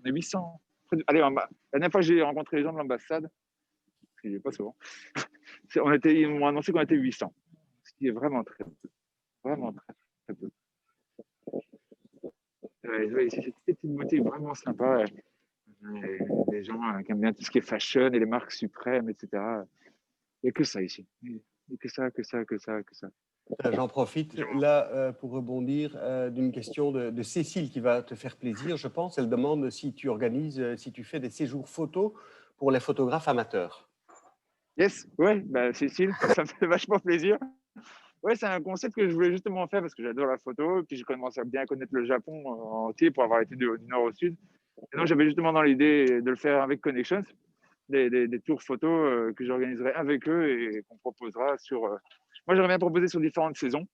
S1: 800. Allez, la dernière fois que j'ai rencontré les gens de l'ambassade, parce que je pas souvent, ils m'ont annoncé qu'on était 800, ce qui est vraiment très peu. Vraiment très, très peu. Ouais, c'est cette petite beauté vraiment sympa. Les gens qui aiment bien tout ce qui est fashion et les marques suprêmes, etc. Il n'y a que ça ici. Il n'y a que ça, que ça, que ça, que ça.
S2: J'en profite là pour rebondir d'une question de Cécile qui va te faire plaisir, je pense. Elle demande si tu organises, si tu fais des séjours photos pour les photographes amateurs.
S1: Yes, ouais, bah, Cécile, ça me fait vachement plaisir. Ouais, c'est un concept que je voulais justement faire parce que j'adore la photo, puis je commence à bien connaître le Japon entier pour avoir été du nord au sud. Et donc, j'avais justement dans l'idée de le faire avec Connections, des tours photos que j'organiserai avec eux et qu'on proposera sur. Moi, j'aimerais bien proposer sur différentes saisons.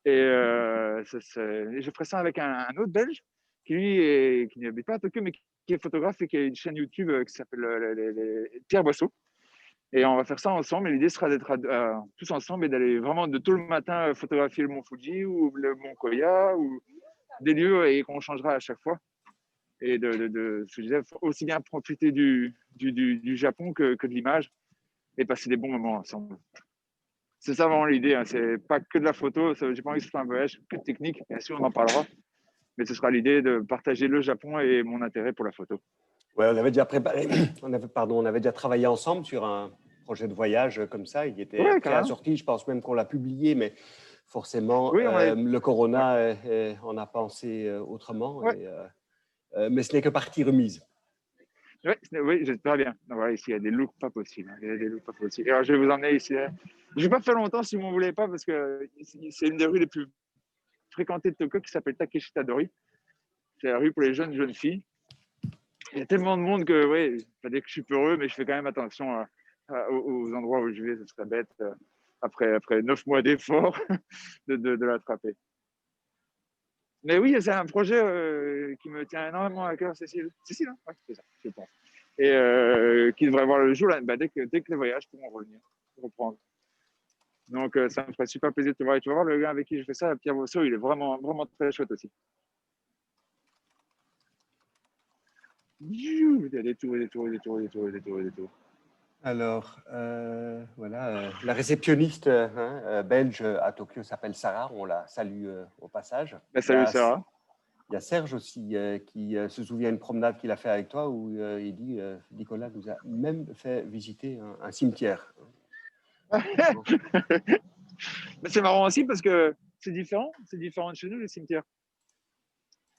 S1: Et je ferai ça avec un autre Belge qui, lui, qui n'habite pas à Tokyo, mais qui est photographe et qui a une chaîne YouTube qui s'appelle Pierre Boisseau. Et on va faire ça ensemble. Et l'idée sera d'être tous ensemble et d'aller vraiment de tout le matin photographier le mont Fuji ou le mont Koya ou des lieux et qu'on changera à chaque fois. Et ce que je disais, aussi bien profiter du Japon que de l'image et passer des bons moments ensemble. C'est ça vraiment l'idée. Hein. C'est pas que de la photo. J'ai pas envie que ce soit un voyage que de technique. Bien sûr, on en parlera. Mais ce sera l'idée de partager le Japon et mon intérêt pour la photo.
S2: Ouais, on avait déjà préparé, on avait déjà travaillé ensemble sur un projet de voyage comme ça. Il était
S1: Ouais,
S2: prêt à
S1: carrément.
S2: sortir. Je pense même qu'on l'a publié, mais forcément,
S1: Oui,
S2: le
S1: ouais,
S2: corona, on a pensé autrement.
S1: ouais,
S2: Mais ce n'est que partie remise.
S1: ouais, oui, j'espère bien. Donc, voilà, ici, il y a des looks pas possibles. Hein. Il y a des looks pas possibles. Et alors, je vais vous emmener ici. Hein. Je vais pas faire longtemps si vous ne voulez pas, parce que c'est une des rues les plus fréquentées de Tokyo qui s'appelle Takeshi Tadori. C'est la rue pour les jeunes filles. Il y a tellement de monde que, ouais, ça dit que je suis peureux, mais je fais quand même attention aux endroits où je vais. Ce serait bête, après 9 mois d'efforts, de l'attraper. Mais oui, c'est un projet qui me tient énormément à cœur, Cécile. Cécile, hein ouais, c'est ça, je pense. Et qui devrait voir le jour là, bah, dès que les voyages pourront revenir, reprendre. Donc, ça me ferait super plaisir de te voir. Et tu vas voir, le gars avec qui je fais ça, Pierre Bosso, il est vraiment, vraiment très chouette aussi. Il y a des tours, des tours, des tours, des tours, des tours, des tours.
S2: Alors, voilà, la réceptionniste belge à Tokyo s'appelle Sarah, on la salue au passage.
S1: Bah, salut Sarah.
S2: Il y a Serge aussi qui se souvient d'une promenade qu'il a fait avec toi où il dit Nicolas nous a même fait visiter un cimetière.
S1: Mais c'est marrant aussi parce que c'est différent de chez nous, les cimetières.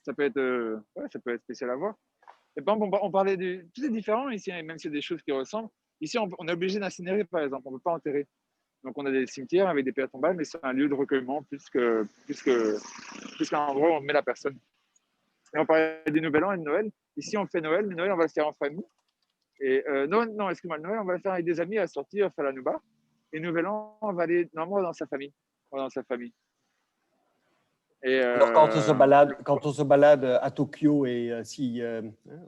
S1: Ça peut être, ouais, ça peut être spécial à voir. Et par exemple, on parlait de. Tout est différent ici, hein, même s'il y a des choses qui ressemblent. Ici, on est obligé d'incinérer, par exemple. On ne peut pas enterrer. Donc, on a des cimetières avec des pierres tombales, mais c'est un lieu de recueillement plus qu'un endroit où on met la personne. Et on parlait du Nouvel An et de Noël. Ici, on fait Noël, mais Noël, on va le faire en famille. Et non, excuse-moi, Noël, on va le faire avec des amis à sortir, faire la nouba. Et Nouvel An, on va aller normalement dans sa famille. Dans sa famille. Et
S2: Alors, quand on se balade à Tokyo et si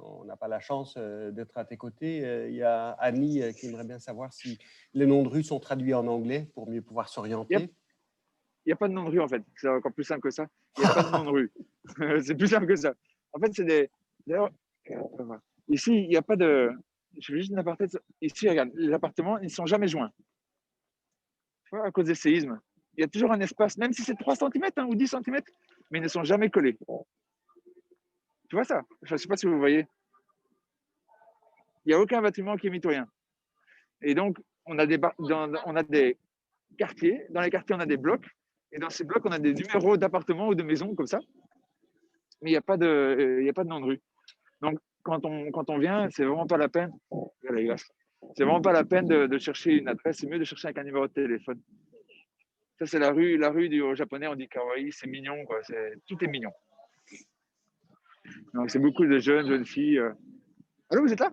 S2: on n'a pas la chance d'être à tes côtés, il y a Annie qui aimerait bien savoir si les noms de rue sont traduits en anglais pour mieux pouvoir s'orienter.
S1: Il n'y a pas de nom de rue, en fait. C'est encore plus simple que ça. Il n'y a pas de nom de rue. C'est plus simple que ça. En fait, c'est des. D'ailleurs, ici, il n'y a pas de. Je vais juste un aparté. Ici, regarde, les appartements, ils ne sont jamais joints. Tu vois, à cause des séismes. Il y a toujours un espace, même si c'est 3 cm hein, ou 10 cm, mais ils ne sont jamais collés. Tu vois ça? Je ne sais pas si vous voyez. Il n'y a aucun bâtiment qui est mitoyen. Et donc, on a des quartiers. Dans les quartiers, on a des blocs. Et dans ces blocs, on a des numéros d'appartements ou de maisons comme ça. Mais il n'y a pas de nom de rue. Donc, quand on vient, c'est vraiment pas la peine. C'est vraiment pas la peine de chercher une adresse. C'est mieux de chercher avec un numéro de téléphone. Ça, c'est la rue du japonais. On dit kawaii, c'est mignon, quoi. Tout est mignon. Donc, c'est beaucoup de jeunes filles. Allô, vous êtes là?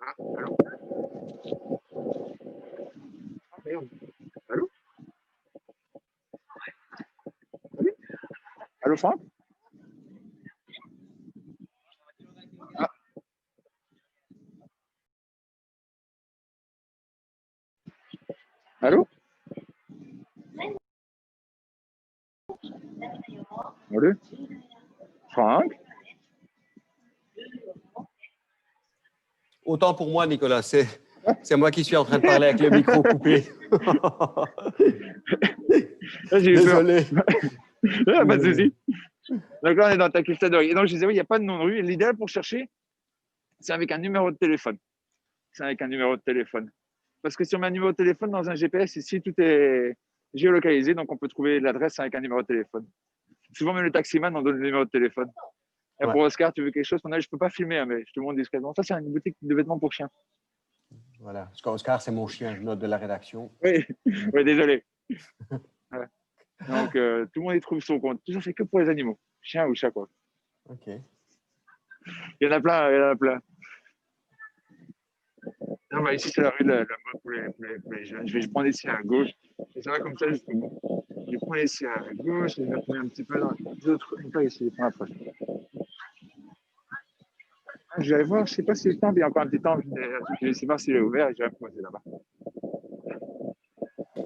S1: Ah, allô? Ah, merde. Allô? Oui. Allô, Franck? Ah. Allô? Allô? Franck?
S2: Autant pour moi, Nicolas, C'est moi qui suis en train de parler avec le micro coupé.
S1: Là, j'ai eu peur.
S2: Désolé.
S1: Ah, pas de souci. Donc là, on est dans ta Taquistadorie. Et donc, je disais, oui, il n'y a pas de nom de rue. Et l'idéal pour chercher, c'est avec un numéro de téléphone. C'est avec un numéro de téléphone. Parce que si on met un numéro de téléphone dans un GPS, ici, tout est géolocalisé. Donc, on peut trouver l'adresse avec un numéro de téléphone. Souvent, même le taximan, on donne le numéro de téléphone. Et
S2: Ouais.
S1: pour Oscar, tu veux quelque chose? Je ne peux pas filmer, hein, mais je te montre discrètement. Ça, c'est une boutique de vêtements pour chiens.
S2: Voilà. Parce qu'Oscar, c'est mon chien, note de la rédaction.
S1: Oui, oui, désolé. Voilà. Donc, tout le monde y trouve son compte. Tout ça, c'est que pour les animaux. Chien ou chat, quoi.
S2: OK.
S1: Il y en a plein, il y en a plein. Non, bah, ici, c'est la rue de la mode pour les jeunes. Je vais prendre ici à gauche. Et ça va comme ça jusqu'au bout. Je vais prendre ici à gauche et je vais prendre un petit peu dans les autres. Pas ici, pas après. Je vais aller voir, je ne sais pas si le temps, il y a encore un petit temps. Je vais essayer de voir s'il est ouvert et je vais me poser là-bas.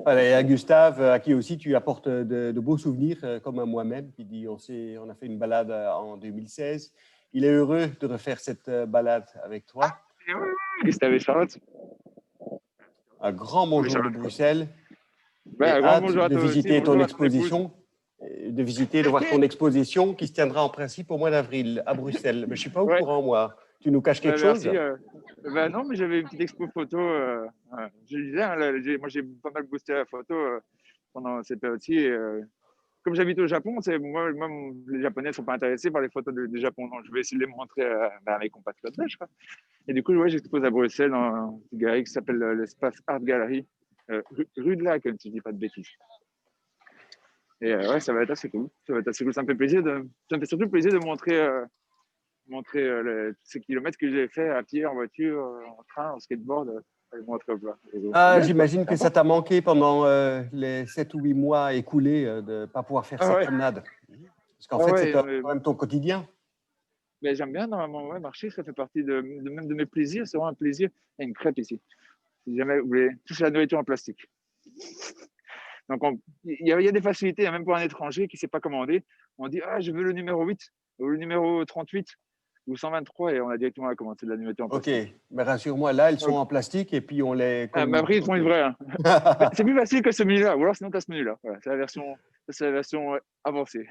S2: Voilà, et à Gustave, à qui aussi tu apportes de beaux souvenirs, comme à moi-même, qui dit on a fait une balade en 2016. Il est heureux de refaire cette balade avec toi.
S1: Et oui, Gustave et Charlotte.
S2: Un grand bonjour de Bruxelles
S1: Ouais,
S2: et
S1: un grand
S2: hâte
S1: bonjour à
S2: de
S1: toi aussi.
S2: visiter ton
S1: Bonjour à ton épouse.
S2: exposition, de voir ton exposition qui se tiendra en principe au mois d'avril à Bruxelles. Mais je ne suis pas au
S1: Ouais,
S2: courant, moi. Tu nous caches quelque chose?
S1: merci. Non, mais j'avais une petite expo photo. Je le disais, hein, moi j'ai pas mal boosté la photo pendant cette période-ci. Comme j'habite au Japon, les Japonais ne sont pas intéressés par les photos du Japon. Donc, je vais essayer de les montrer à mes compatriotes belges. Et du coup, ouais, j'expose à Bruxelles dans une galerie qui s'appelle l'Espace Art Gallery, rue de Laken, si je ne dis pas de bêtises. Et ouais, ça va être assez cool. Ça va être assez cool. Ça me fait surtout plaisir de montrer ces kilomètres que j'ai fait à pied, en voiture, en train, en skateboard. Et montrer au plat.
S2: Ah, j'imagine que ça t'a manqué pendant les 7 ou 8 mois écoulés de ne pas pouvoir faire
S1: Ah
S2: cette
S1: ouais.
S2: promenade. Parce qu'en
S1: Ah
S2: fait, c'est
S1: ouais,
S2: quand même ton quotidien.
S1: mais j'aime bien normalement marcher, ça fait partie même de mes plaisirs, c'est vraiment un plaisir. Il y a une crêpe ici. Si jamais vous voulez, tout c'est la nourriture en plastique. Donc il y a des facilités, même pour un étranger qui ne sait pas commander. On dit ah je veux le numéro 8 ou le numéro 38 ou 123 et on a directement la commande, c'est de la nourriture en
S2: OK,
S1: plastique.
S2: mais rassure-moi, là, elles sont
S1: Donc,
S2: en plastique et puis on les
S1: mais après ils font une vraie. Hein. C'est plus facile que ce menu-là, ou alors sinon tu as ce menu-là. Voilà, c'est la version avancée.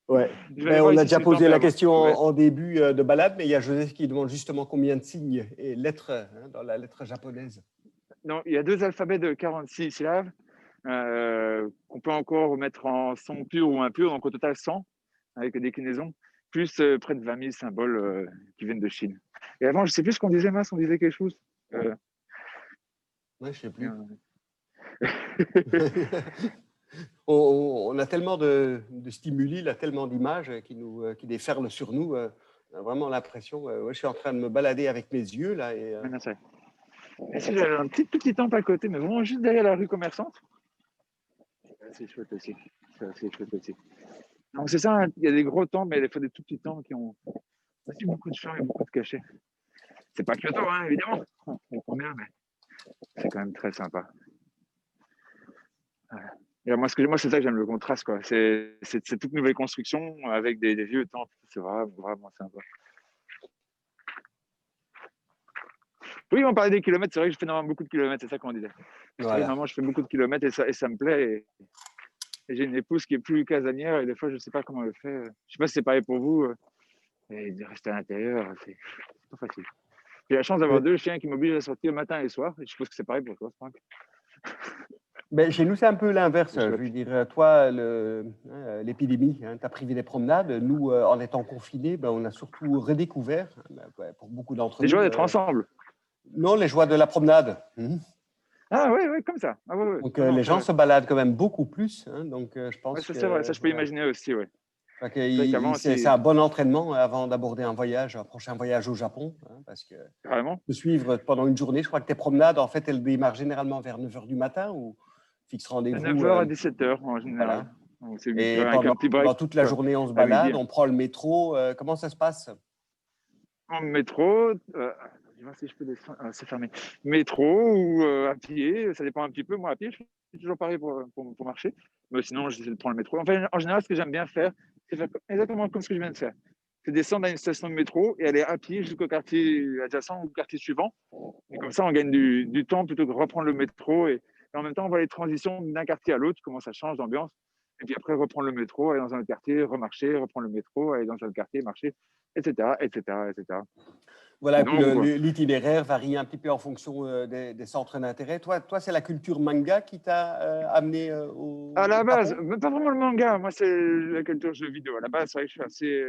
S2: Ouais.
S1: Je vais aller
S2: Ben,
S1: voir
S2: on a
S1: ici si
S2: déjà
S1: le temps
S2: posé
S1: est
S2: la
S1: avant.
S2: question
S1: Ouais.
S2: en début de balade, mais il y a Joseph qui demande justement combien de signes et lettres dans la lettre japonaise.
S1: Donc, il y a 2 alphabets de 46 syllabes qu'on peut encore remettre en son pur ou impur, donc au total 100 avec des déclinaisons, plus près de 20 000 symboles qui viennent de Chine. Et avant, je ne sais plus ce qu'on disait, Mas, on disait quelque chose.
S2: Ouais, je ne sais plus.
S1: Euh...
S2: On a tellement de stimuli, là, tellement d'images qui déferlent sur nous. On a vraiment l'impression, ouais, je suis en train de me balader avec mes yeux là. Et
S1: si j'avais un tout petit temple à côté, mais vraiment juste derrière la rue commerçante, c'est chouette aussi. C'est chouette aussi. Donc c'est ça, hein, il y a des gros temples, mais il faut des tout petits temples qui ont aussi beaucoup de charme et beaucoup de cachets. C'est pas Kyoto, hein, évidemment. On comprend bien, mais c'est quand même très sympa. Voilà. Et moi, c'est ça que j'aime, le contraste, quoi. C'est toute nouvelle construction avec des vieux temples. C'est vraiment, vraiment sympa. Oui, on parlait des kilomètres. C'est vrai que je fais normalement beaucoup de kilomètres. C'est ça qu'on disait.
S2: voilà.
S1: Oui, normalement, je fais beaucoup de kilomètres et ça me plaît. Et j'ai une épouse qui est plus casanière et des fois, je ne sais pas comment elle fait. Je ne sais pas si c'est pareil pour vous. Et de rester à l'intérieur, c'est pas facile. J'ai la chance d'avoir 2 chiens qui m'obligent à sortir matin et soir. Et je suppose que c'est pareil pour toi, Franck.
S2: Ben, chez nous, c'est un peu l'inverse. Je veux dire, toi, l'épidémie t'a privé des promenades. Nous, en étant confinés, ben, on a surtout redécouvert, pour beaucoup d'entre nous.
S1: Les joies d'être ensemble.
S2: Non, les joies de la promenade.
S1: Ah oui, comme ça. Ah, ouais.
S2: Donc, les gens se baladent quand même beaucoup plus. Donc, je pense
S1: ça,
S2: que…
S1: c'est vrai. Ça, je peux imaginer aussi, oui.
S2: C'est un bon entraînement avant d'aborder un prochain voyage au Japon. Parce que
S1: Carrément.
S2: de suivre pendant une journée, je crois que tes promenades, en fait, elles démarrent généralement vers 9 h du matin ou fixe rendez-vous.
S1: 9 h à 17 h en général.
S2: Voilà.
S1: Donc,
S2: Et
S1: avec un petit break.
S2: pendant toute la journée, on se balade, on prend le métro. Comment ça se passe?
S1: En métro, je vais voir si je peux descendre. C'est fermé. Métro ou à pied, ça dépend un petit peu. Moi, à pied, je suis toujours pareil pour marcher. Mais sinon, j'essaie de prendre le métro. Enfin, en général, ce que j'aime bien faire, c'est faire exactement comme ce que je viens de faire. c'est descendre à une station de métro et aller à pied jusqu'au quartier adjacent ou au quartier suivant. Et comme ça, on gagne du temps plutôt que de reprendre le métro. Et en même temps, on voit les transitions d'un quartier à l'autre, comment ça change d'ambiance. Et puis après, reprendre le métro, aller dans un autre quartier, remarcher, reprendre le métro, aller dans un autre quartier, marcher, etc., etc., etc.
S2: Voilà,
S1: Et
S2: et puis
S1: donc,
S2: l'itinéraire varie un petit peu en fonction des centres d'intérêt. Toi, c'est la culture manga qui t'a amené
S1: à
S2: au
S1: la base,
S2: Japon?
S1: pas vraiment le manga, moi, c'est la culture jeux vidéo. À la base, c'est vrai que je suis assez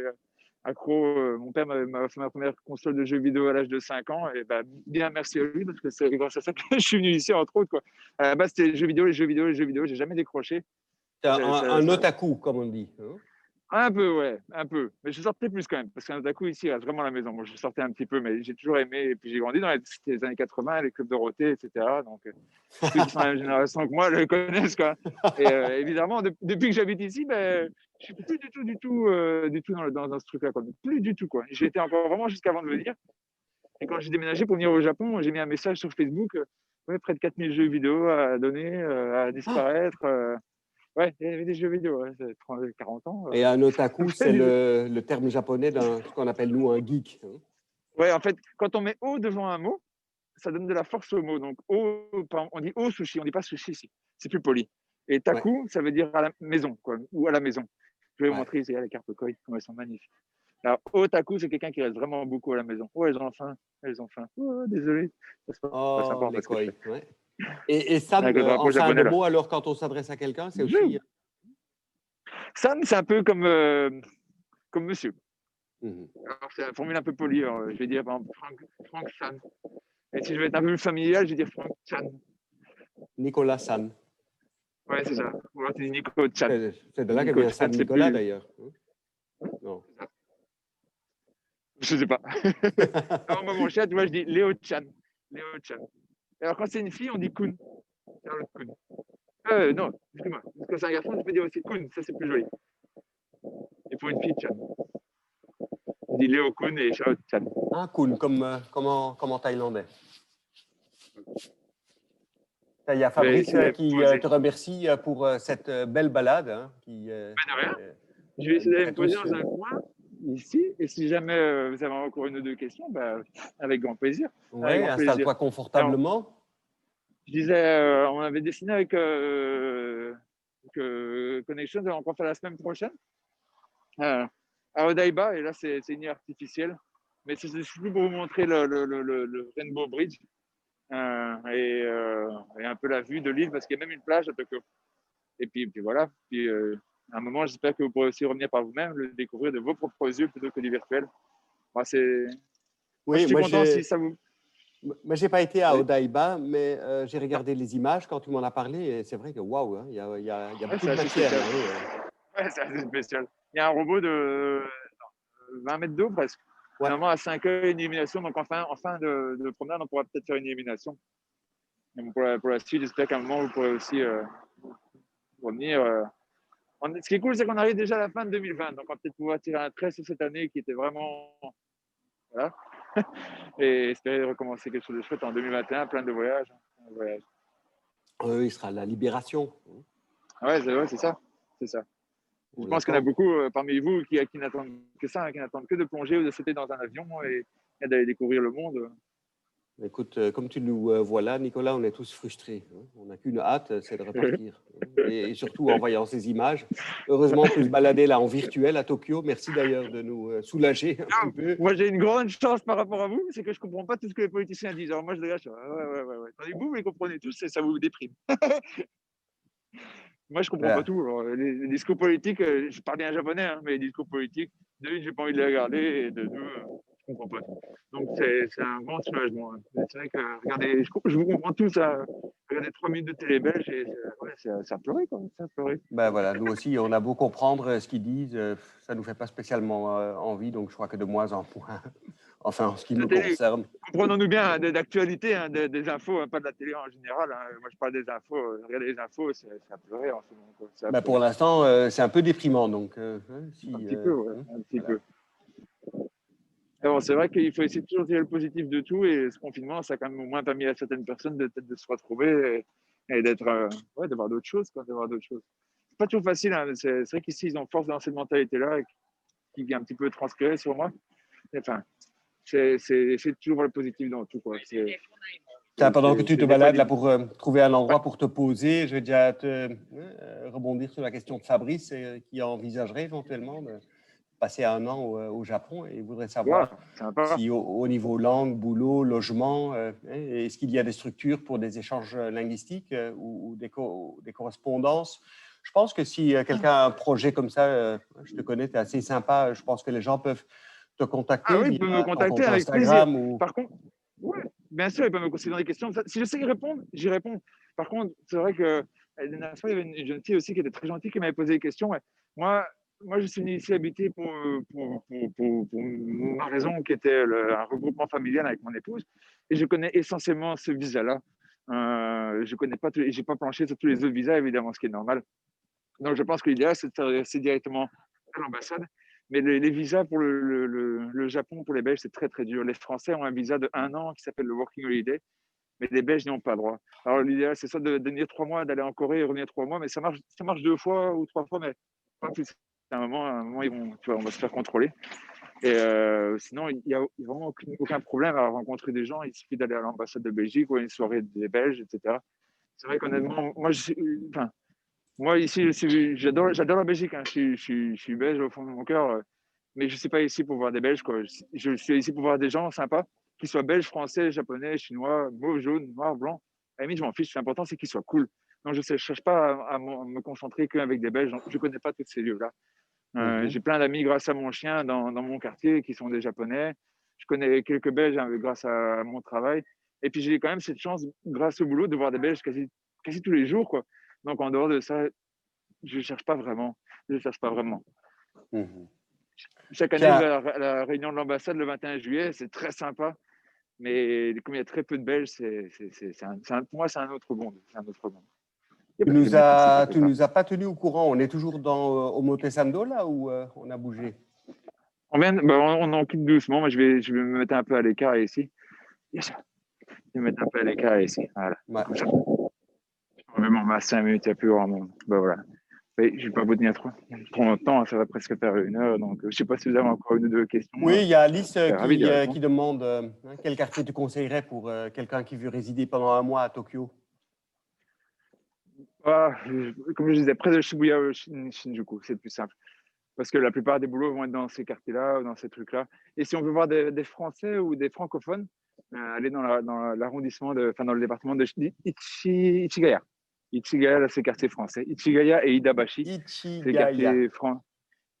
S1: accro. Mon père m'a fait ma première console de jeux vidéo à l'âge de 5 ans. Et bah, bien merci à lui, parce que c'est grâce à ça que je suis venu ici, entre autres, quoi. À la base, c'était les jeux vidéo, les jeux vidéo, les jeux vidéo. J'ai jamais décroché.
S2: C'est
S1: Ça, ça,
S2: un
S1: ça,
S2: otaku, comme on dit, hein.
S1: Un peu, ouais, un peu. Mais je sortais plus quand même, parce qu'un coup, ici, il reste vraiment à la maison. Moi, je sortais un petit peu, mais j'ai toujours aimé. Et puis, j'ai grandi dans les années 80, les clubs Dorothée, etc. Donc, ceux qui sont à la même génération que moi le connaissent, quoi. Et évidemment, depuis que j'habite ici, ben, je suis plus du tout dans ce truc-là, quoi. Plus du tout, quoi. J'y étais encore vraiment jusqu'avant de venir. Et quand j'ai déménagé pour venir au Japon, j'ai mis un message sur Facebook. Ouais, près de 4000 jeux vidéo à donner, à
S2: Ah,
S1: disparaître. Ouais, il y avait des jeux vidéo, ouais, 30, 40 ans.
S2: et un otaku, c'est
S1: Ouais,
S2: le terme japonais d'un ce qu'on appelle, nous, un geek, hein.
S1: ouais, en fait, quand on met O devant un mot, ça donne de la force au mot. Donc, O, on dit O sushi, on dit pas sushi ici. C'est plus poli. Et
S2: Ouais,
S1: taku, ça veut dire à la maison, quoi, ou à la maison. Je vais vous
S2: ouais.
S1: montrer ici les cartes Koi, comment elles sont magnifiques. Alors, otaku, c'est quelqu'un qui reste vraiment beaucoup à la maison. Oh, elles ont faim, elles ont faim. Oh, désolé, c'est pas sympa
S2: Oh,
S1: en
S2: les
S1: fait ce que je
S2: koi,
S1: fais.
S2: ouais. Et San,
S1: Avec le
S2: en
S1: drapeau
S2: fin de
S1: japonais là.
S2: mot, alors, quand on s'adresse à quelqu'un, c'est aussi.
S1: San, c'est un peu comme monsieur.
S2: Mhm.
S1: Alors, c'est la formule un peu polie. Alors, je vais dire, par exemple, Franck San. Et si je vais être un peu plus familial, je vais dire Franck Chan.
S2: Nicolas San.
S1: Ouais, c'est ça. Ou alors, tu dis Nico Chan.
S2: C'est de là que
S1: Nico
S2: vient
S1: Chan,
S2: San
S1: c'est
S2: Nicolas,
S1: plus.
S2: d'ailleurs, hein. Non.
S1: Je sais pas. Alors, moi, mon chat, tu vois, je dis Léo Chan. Léo Chan. Alors, quand c'est une fille, on dit Kun. Charlotte Kun. Non, excuse-moi. Quand c'est un garçon, tu peux dire aussi Kun. Ça, c'est plus joli. Et pour une fille, Chan. On dit Léo Kun et Charlotte Chan.
S2: Un kun, comme en thaïlandais. Il y a
S1: Mais
S2: Fabrice
S1: si vous avez
S2: qui
S1: posé.
S2: te remercie pour cette belle balade, hein, qui
S1: Pas de rien. Je vais essayer
S2: nous
S1: d'aller
S2: fait
S1: me poser
S2: tous.
S1: dans un coin ici. Et si jamais vous avez encore une ou deux questions, bah, avec grand plaisir. Avec
S2: Ouais,
S1: grand plaisir.
S2: installe-toi
S1: Alors,
S2: confortablement.
S1: je disais, on avait dessiné avec Connection, on va faire la semaine prochaine à Odaiba, et là c'est une île artificielle, mais c'est plus pour vous montrer le Rainbow Bridge et un peu la vue de l'île, parce qu'il y a même une plage à Tokyo. Et puis voilà, puis à un moment j'espère que vous pourrez aussi revenir par vous-même, le découvrir de vos propres yeux plutôt que du virtuel. Moi, je
S2: Oui,
S1: suis content si ça vous...
S2: moi, j'ai pas été à
S1: Oui,
S2: Odaiba, mais j'ai
S1: non,
S2: regardé les images quand tu m'en as parlé, et c'est vrai que waouh, hein, il y a
S1: ouais,
S2: beaucoup
S1: c'est
S2: de
S1: assez
S2: matière
S1: spécial.
S2: là,
S1: Ouais, c'est assez spécial. Il y a un robot de 20 mètres d'eau presque.
S2: Ouais.
S1: Normalement, à 5 heures, une élimination. Donc, en fin de promenade, on pourra peut-être faire une élimination. Et pour la suite, j'espère qu'à un moment, vous pourrez aussi revenir. Ce qui est cool, c'est qu'on arrive déjà à la fin de 2020. Donc, on va peut-être pouvoir tirer un trait sur cette année qui était vraiment. Voilà. Et espérer recommencer quelque chose de chouette en 2021, plein de voyages.
S2: Il sera la libération, hein.
S1: Ouais, c'est ça. C'est ça. Je
S2: On
S1: pense qu'il y en a
S2: l'attend.
S1: beaucoup parmi vous qui n'attendent que ça, hein, qui n'attendent que de plonger ou de sauter dans un avion et d'aller découvrir le monde.
S2: Écoute, comme tu nous vois là, Nicolas, on est tous frustrés, hein. On n'a qu'une hâte, c'est de repartir, hein. Et surtout en voyant ces images. Heureusement, on peut se balader là en virtuel à Tokyo. Merci d'ailleurs de nous soulager un petit peu.
S1: Moi, j'ai une grande chance par rapport à vous, c'est que je ne comprends pas tout ce que les politiciens disent. Alors, moi, je dégage. Ouais. Tandis que vous les comprenez tous et ça vous déprime. Moi, je ne comprends pas
S2: Voilà.
S1: tout. Alors, les discours politiques, je parle bien japonais, hein, mais les discours politiques, de une, j'ai pas envie de les regarder, et de deux, je ne comprends pas tout. Donc, c'est un grand soulagement, hein. C'est vrai que, regardez, je vous comprends tous, hein. Regardez 3 minutes de télé belge, et ouais, c'est à pleurer, quoi. C'est à pleurer.
S2: Ben voilà, nous aussi, on a beau comprendre ce qu'ils disent, ça ne nous fait pas spécialement envie, donc je crois que de moins en moins, enfin en ce qui
S1: La
S2: me
S1: télé,
S2: concerne.
S1: comprenons-nous bien, hein, d'actualité, hein, des infos, hein, pas de la télé en général, hein. Moi, je parle des infos. Regardez les infos, c'est à pleurer en ce moment, quoi. C'est à
S2: Ben pour
S1: pleurer.
S2: l'instant, c'est un peu déprimant, donc hein,
S1: Un
S2: si,
S1: petit peu, ouais, un petit
S2: voilà.
S1: peu. Alors, c'est vrai qu'il faut essayer de toujours tirer le positif de tout, et ce confinement, ça a quand même au moins permis à certaines personnes de se retrouver et d'être, ouais, d'avoir d'autres choses, quoi, d'avoir d'autres choses. C'est pas toujours facile, hein. C'est vrai qu'ici, ils ont force dans cette mentalité-là qui a un petit peu transpiré sur moi. Enfin, c'est toujours le positif dans tout, quoi.
S2: Pendant que tu te
S1: des fois,
S2: balades là pour trouver un endroit pour te poser, je vais déjà rebondir sur la question de Fabrice qui envisagerait éventuellement de passer un an au Japon et voudrait savoir
S1: sympa.
S2: si au niveau langue, boulot, logement, est-ce qu'il y a des structures pour des échanges linguistiques ou des correspondances? Je pense que si quelqu'un a un projet comme ça, je te connais, tu es assez sympa, je pense que les gens peuvent te contacter
S1: Ah oui, il peut me
S2: via ton
S1: contacter
S2: compte
S1: avec plaisir.
S2: Instagram ou...
S1: Par contre, ouais, bien sûr, il peut me conseiller dans des questions. Si je sais y répondre, j'y réponds. Par contre, c'est vrai que la dernière fois, il y avait une jeune fille aussi qui était très gentille qui m'avait posé des questions. Ouais. Moi, je suis venu ici habiter pour ma raison qui était un regroupement familial avec mon épouse. Et je connais essentiellement ce visa-là. Je connais pas, j'ai pas planché sur tous les autres visas, évidemment, ce qui est normal. Donc, je pense que l'idéal, c'est de s'adresser directement à l'ambassade. Mais les visas pour le Japon, pour les Belges, c'est très, très dur. Les Français ont un visa de 1 an qui s'appelle le Working Holiday, mais les Belges n'y ont pas droit. Alors, l'idéal, c'est soit de venir 3 mois, d'aller en Corée et revenir 3 mois, mais ça marche 2 fois ou 3 fois, mais pas plus. À un moment on va se faire contrôler. Et sinon, il n'y a vraiment aucun problème à rencontrer des gens. Il suffit d'aller à l'ambassade de Belgique ou à une soirée des Belges, etc. C'est vrai qu'honnêtement, moi, ici, j'adore la Belgique. Hein. Je suis belge au fond de mon cœur, mais je ne suis pas ici pour voir des Belges. Quoi. Je suis ici pour voir des gens sympas, qu'ils soient belges, français, japonais, chinois, mauve, jaune, noir, blanc. À la limite, je m'en fiche. L'important, c'est qu'ils soient cool. Donc, je ne cherche pas à me concentrer qu'avec des Belges. Donc, je ne connais pas tous ces lieux-là. J'ai plein d'amis grâce à mon chien dans mon quartier qui sont des Japonais. Je connais quelques Belges grâce à mon travail. Et puis, j'ai quand même cette chance, grâce au boulot, de voir des Belges quasi tous les jours. Quoi. Donc, en dehors de ça, je ne cherche pas vraiment. Je cherche pas vraiment. Chaque année, je vais à la réunion de l'ambassade le 21 juillet. C'est très sympa. Mais comme il y a très peu de Belges, pour moi, c'est un autre monde. C'est un autre monde.
S2: Tu nous as pas tenu au courant. On est toujours dans Omotesando là ou on a bougé?
S1: On en quitte doucement. Moi, je vais me mettre un peu à l'écart ici. Yes. Je vais me mettre un peu à l'écart ici. Voilà.
S2: Ouais.
S1: Comme ça. Même en 5 minutes, il n'y a plus grand monde. Voilà. Oui, je ne vais pas vous tenir trop longtemps, ça va presque faire 1 heure. Donc, je ne sais pas si vous avez encore une ou deux questions.
S2: Oui, il y a Alice
S1: qui
S2: demande quel quartier tu conseillerais pour quelqu'un qui veut résider pendant un mois à Tokyo.
S1: Comme je disais, près de Shibuya, Shinjuku, c'est le plus simple. Parce que la plupart des boulots vont être dans ces quartiers-là, dans ces trucs-là. Et si on veut voir des Français ou des francophones, aller dans l'arrondissement, dans le département de Ichigaya. Ichigaya, là, c'est quartier français. Ichigaya et Idabashi. C'est quartier franc.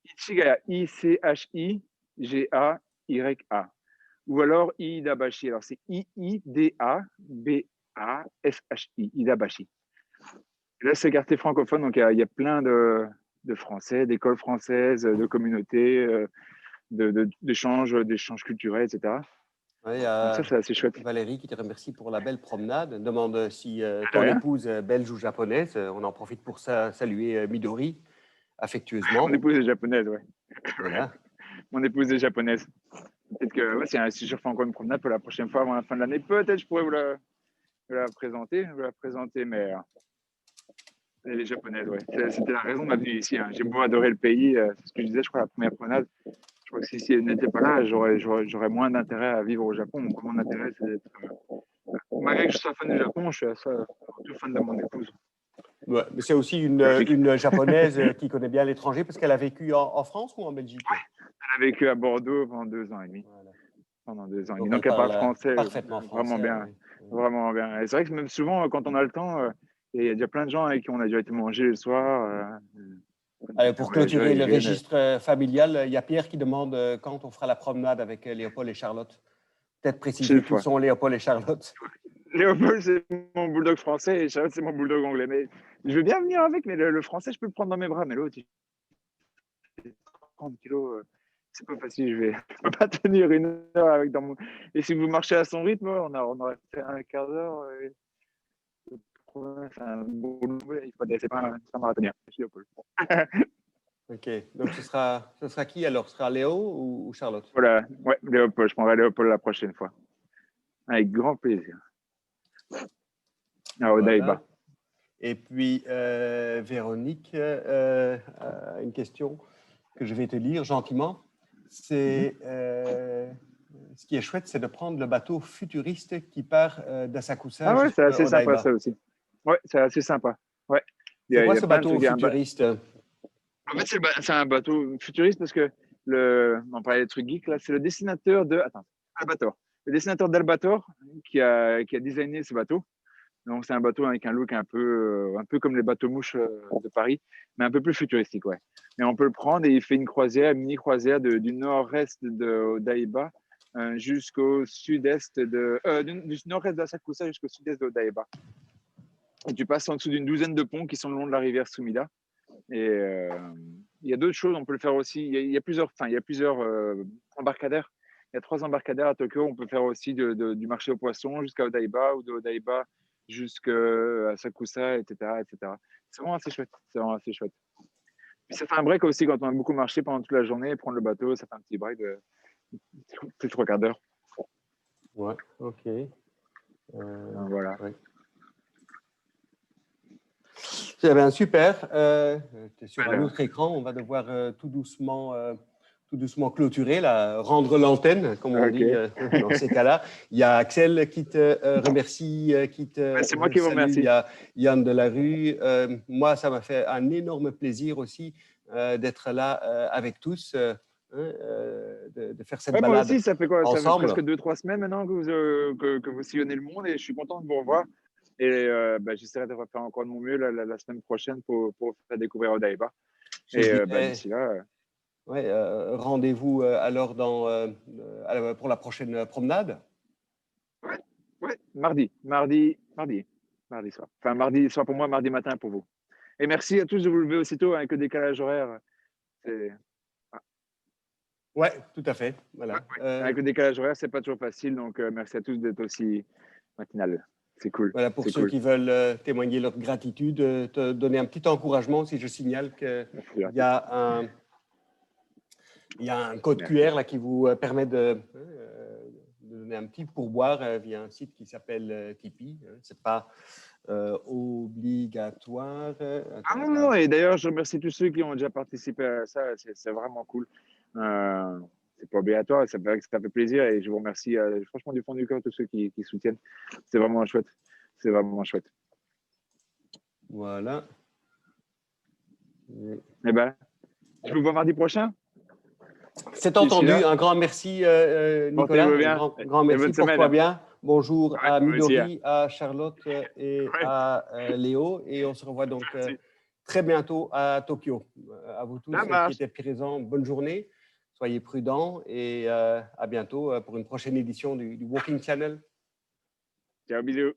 S1: Ichigaya, Ichigaya. Ou alors Idabashi. Alors, c'est Idabashi. Idabashi. Et là, c'est quartier francophone, donc il y a plein de Français, d'écoles françaises, de communautés, d'échanges culturels, etc.
S2: Oui,
S1: donc ça, c'est assez chouette.
S2: Valérie qui te remercie pour la belle promenade. Demande si ton épouse est belge ou japonaise. On en profite pour saluer Midori affectueusement.
S1: Mon épouse est japonaise, oui.
S2: Voilà.
S1: Mon épouse est japonaise. Peut-être que si je refais encore une promenade pour la prochaine fois avant la fin de l'année, peut-être je pourrais vous la présenter. Mais elle est japonaise, oui. C'était la raison de ma venue ici. Hein. J'ai beau adorer le pays, c'est ce que je disais, je crois, la première promenade. Je crois que si elle n'était pas là, j'aurais moins d'intérêt à vivre au Japon. Mon intérêt, c'est d'être. Malgré que je sois fan du Japon, je suis surtout fan de mon épouse.
S2: Ouais, mais c'est aussi une japonaise qui connaît bien l'étranger parce qu'elle a vécu en France ou en Belgique?
S1: Ouais, elle a vécu à Bordeaux pendant 2 ans et demi. Voilà. Pendant 2 ans et demi.
S2: Donc
S1: elle parle français
S2: parfaitement français.
S1: Vraiment bien. Oui. Vraiment bien. Et c'est vrai que même souvent, quand on a le temps, il y a déjà plein de gens avec qui on a déjà été manger le soir.
S2: Allez, pour clôturer le registre familial, il y a Pierre qui demande quand on fera la promenade avec Léopold et Charlotte. Peut-être préciser qui sont Léopold et Charlotte.
S1: Léopold, c'est mon bulldog français et Charlotte, c'est mon bulldog anglais. Mais je veux bien venir avec, mais le français, je peux le prendre dans mes bras. Mais l'autre, il fait 30 kilos. C'est pas facile, je peux pas tenir 1 heure avec dans mon. Et si vous marchez à son rythme, on aurait fait un quart d'heure. C'est un boulot, c'est pas un marathonien.
S2: Ok, donc ce sera qui alors? Ce sera Léo ou Charlotte?
S1: Voilà, ouais, Léopold. Je prendrai Léopold la prochaine fois. Avec grand plaisir. À Odaiba.
S2: Et puis, Véronique, une question que je vais te lire gentiment. c'est ce qui est chouette, c'est de prendre le bateau futuriste qui part d'Asakusa
S1: Ah ouais, c'est assez
S2: jusqu'à
S1: sympa
S2: Odaiba.
S1: ça aussi. Ouais, c'est assez sympa. Ouais.
S2: C'est
S1: Il
S2: quoi
S1: y a
S2: ce
S1: plein de
S2: bateau
S1: trucs.
S2: futuriste?
S1: En fait, c'est un bateau futuriste parce que on parlait des trucs geeks là, c'est le dessinateur de, attends, Albator. Le dessinateur d'Albator qui a designé ce bateau. Donc, c'est un bateau avec un look un peu comme les bateaux mouches de Paris, mais un peu plus futuristique, ouais. Et on peut le prendre et il fait une mini-croisière du nord-est de d'Odaiba jusqu'au sud-est du nord-est d'Asakusa jusqu'au sud-est d'Odaiba. Et tu passes en dessous d'une douzaine de ponts qui sont le long de la rivière Sumida. Et il y a d'autres choses, on peut le faire aussi. Il y a plusieurs embarcadères. Il y a 3 embarcadères à Tokyo. On peut faire aussi du marché aux poissons jusqu'à Odaiba ou de Odaiba jusqu'à Sakusa, etc., etc. C'est vraiment assez chouette. C'est vraiment assez chouette. Puis ça fait un break aussi quand on a beaucoup marché pendant toute la journée. Prendre le bateau, ça fait un petit break de plus de 3 quarts d'heure.
S2: Ouais, ok.
S1: Voilà.
S2: Ouais. Eh bien, super. Tu es sur un autre écran. On va devoir tout doucement clôturer, là, rendre l'antenne, comme on dit dans ces cas-là. Il y a Axel qui te remercie, qui te
S1: C'est moi qui vous
S2: salue.
S1: remercie.
S2: Il y a Yann Delarue. Moi, ça m'a fait un énorme plaisir aussi d'être là avec tous, de faire cette balade
S1: moi aussi, ça fait quoi? Ça fait
S2: ensemble.
S1: presque 2-3 semaines maintenant que vous sillonnez le monde et je suis content de vous revoir. Et j'essaierai de faire encore de mon mieux la semaine prochaine pour faire découvrir Odaiba. Et d'ici là.
S2: Ouais, rendez-vous alors pour la prochaine promenade.
S1: Ouais, mardi soir. Enfin, mardi soir pour moi, mardi matin pour vous. Et merci à tous de vous lever aussitôt avec le décalage horaire.
S2: Ouais, tout à fait. Voilà.
S1: Avec le décalage horaire, c'est pas toujours facile. Donc, merci à tous d'être aussi matinal. C'est cool.
S2: Voilà, pour ceux qui veulent témoigner leur gratitude, te donner un petit encouragement, si je signale qu'il y a un code QR là, qui vous permet de donner un petit pourboire via un site qui s'appelle Tipeee. Ce n'est pas obligatoire.
S1: Non, et d'ailleurs, je remercie tous ceux qui ont déjà participé à ça. C'est vraiment cool. C'est pas obligatoire, ça fait plaisir et je vous remercie franchement du fond du cœur tous ceux qui soutiennent. C'est vraiment chouette. C'est vraiment chouette.
S2: Voilà.
S1: Eh ben, je vous vois mardi prochain.
S2: C'est entendu. Un grand merci, Nicolas. Un grand merci. Porte-toi bien. Bonjour à Midori, à Charlotte et à Léo. Et on se revoit donc très bientôt à Tokyo. À vous tous qui étaient présents, bonne journée. Soyez prudents et à bientôt pour une prochaine édition du Walking Channel.
S1: Ciao, bisous.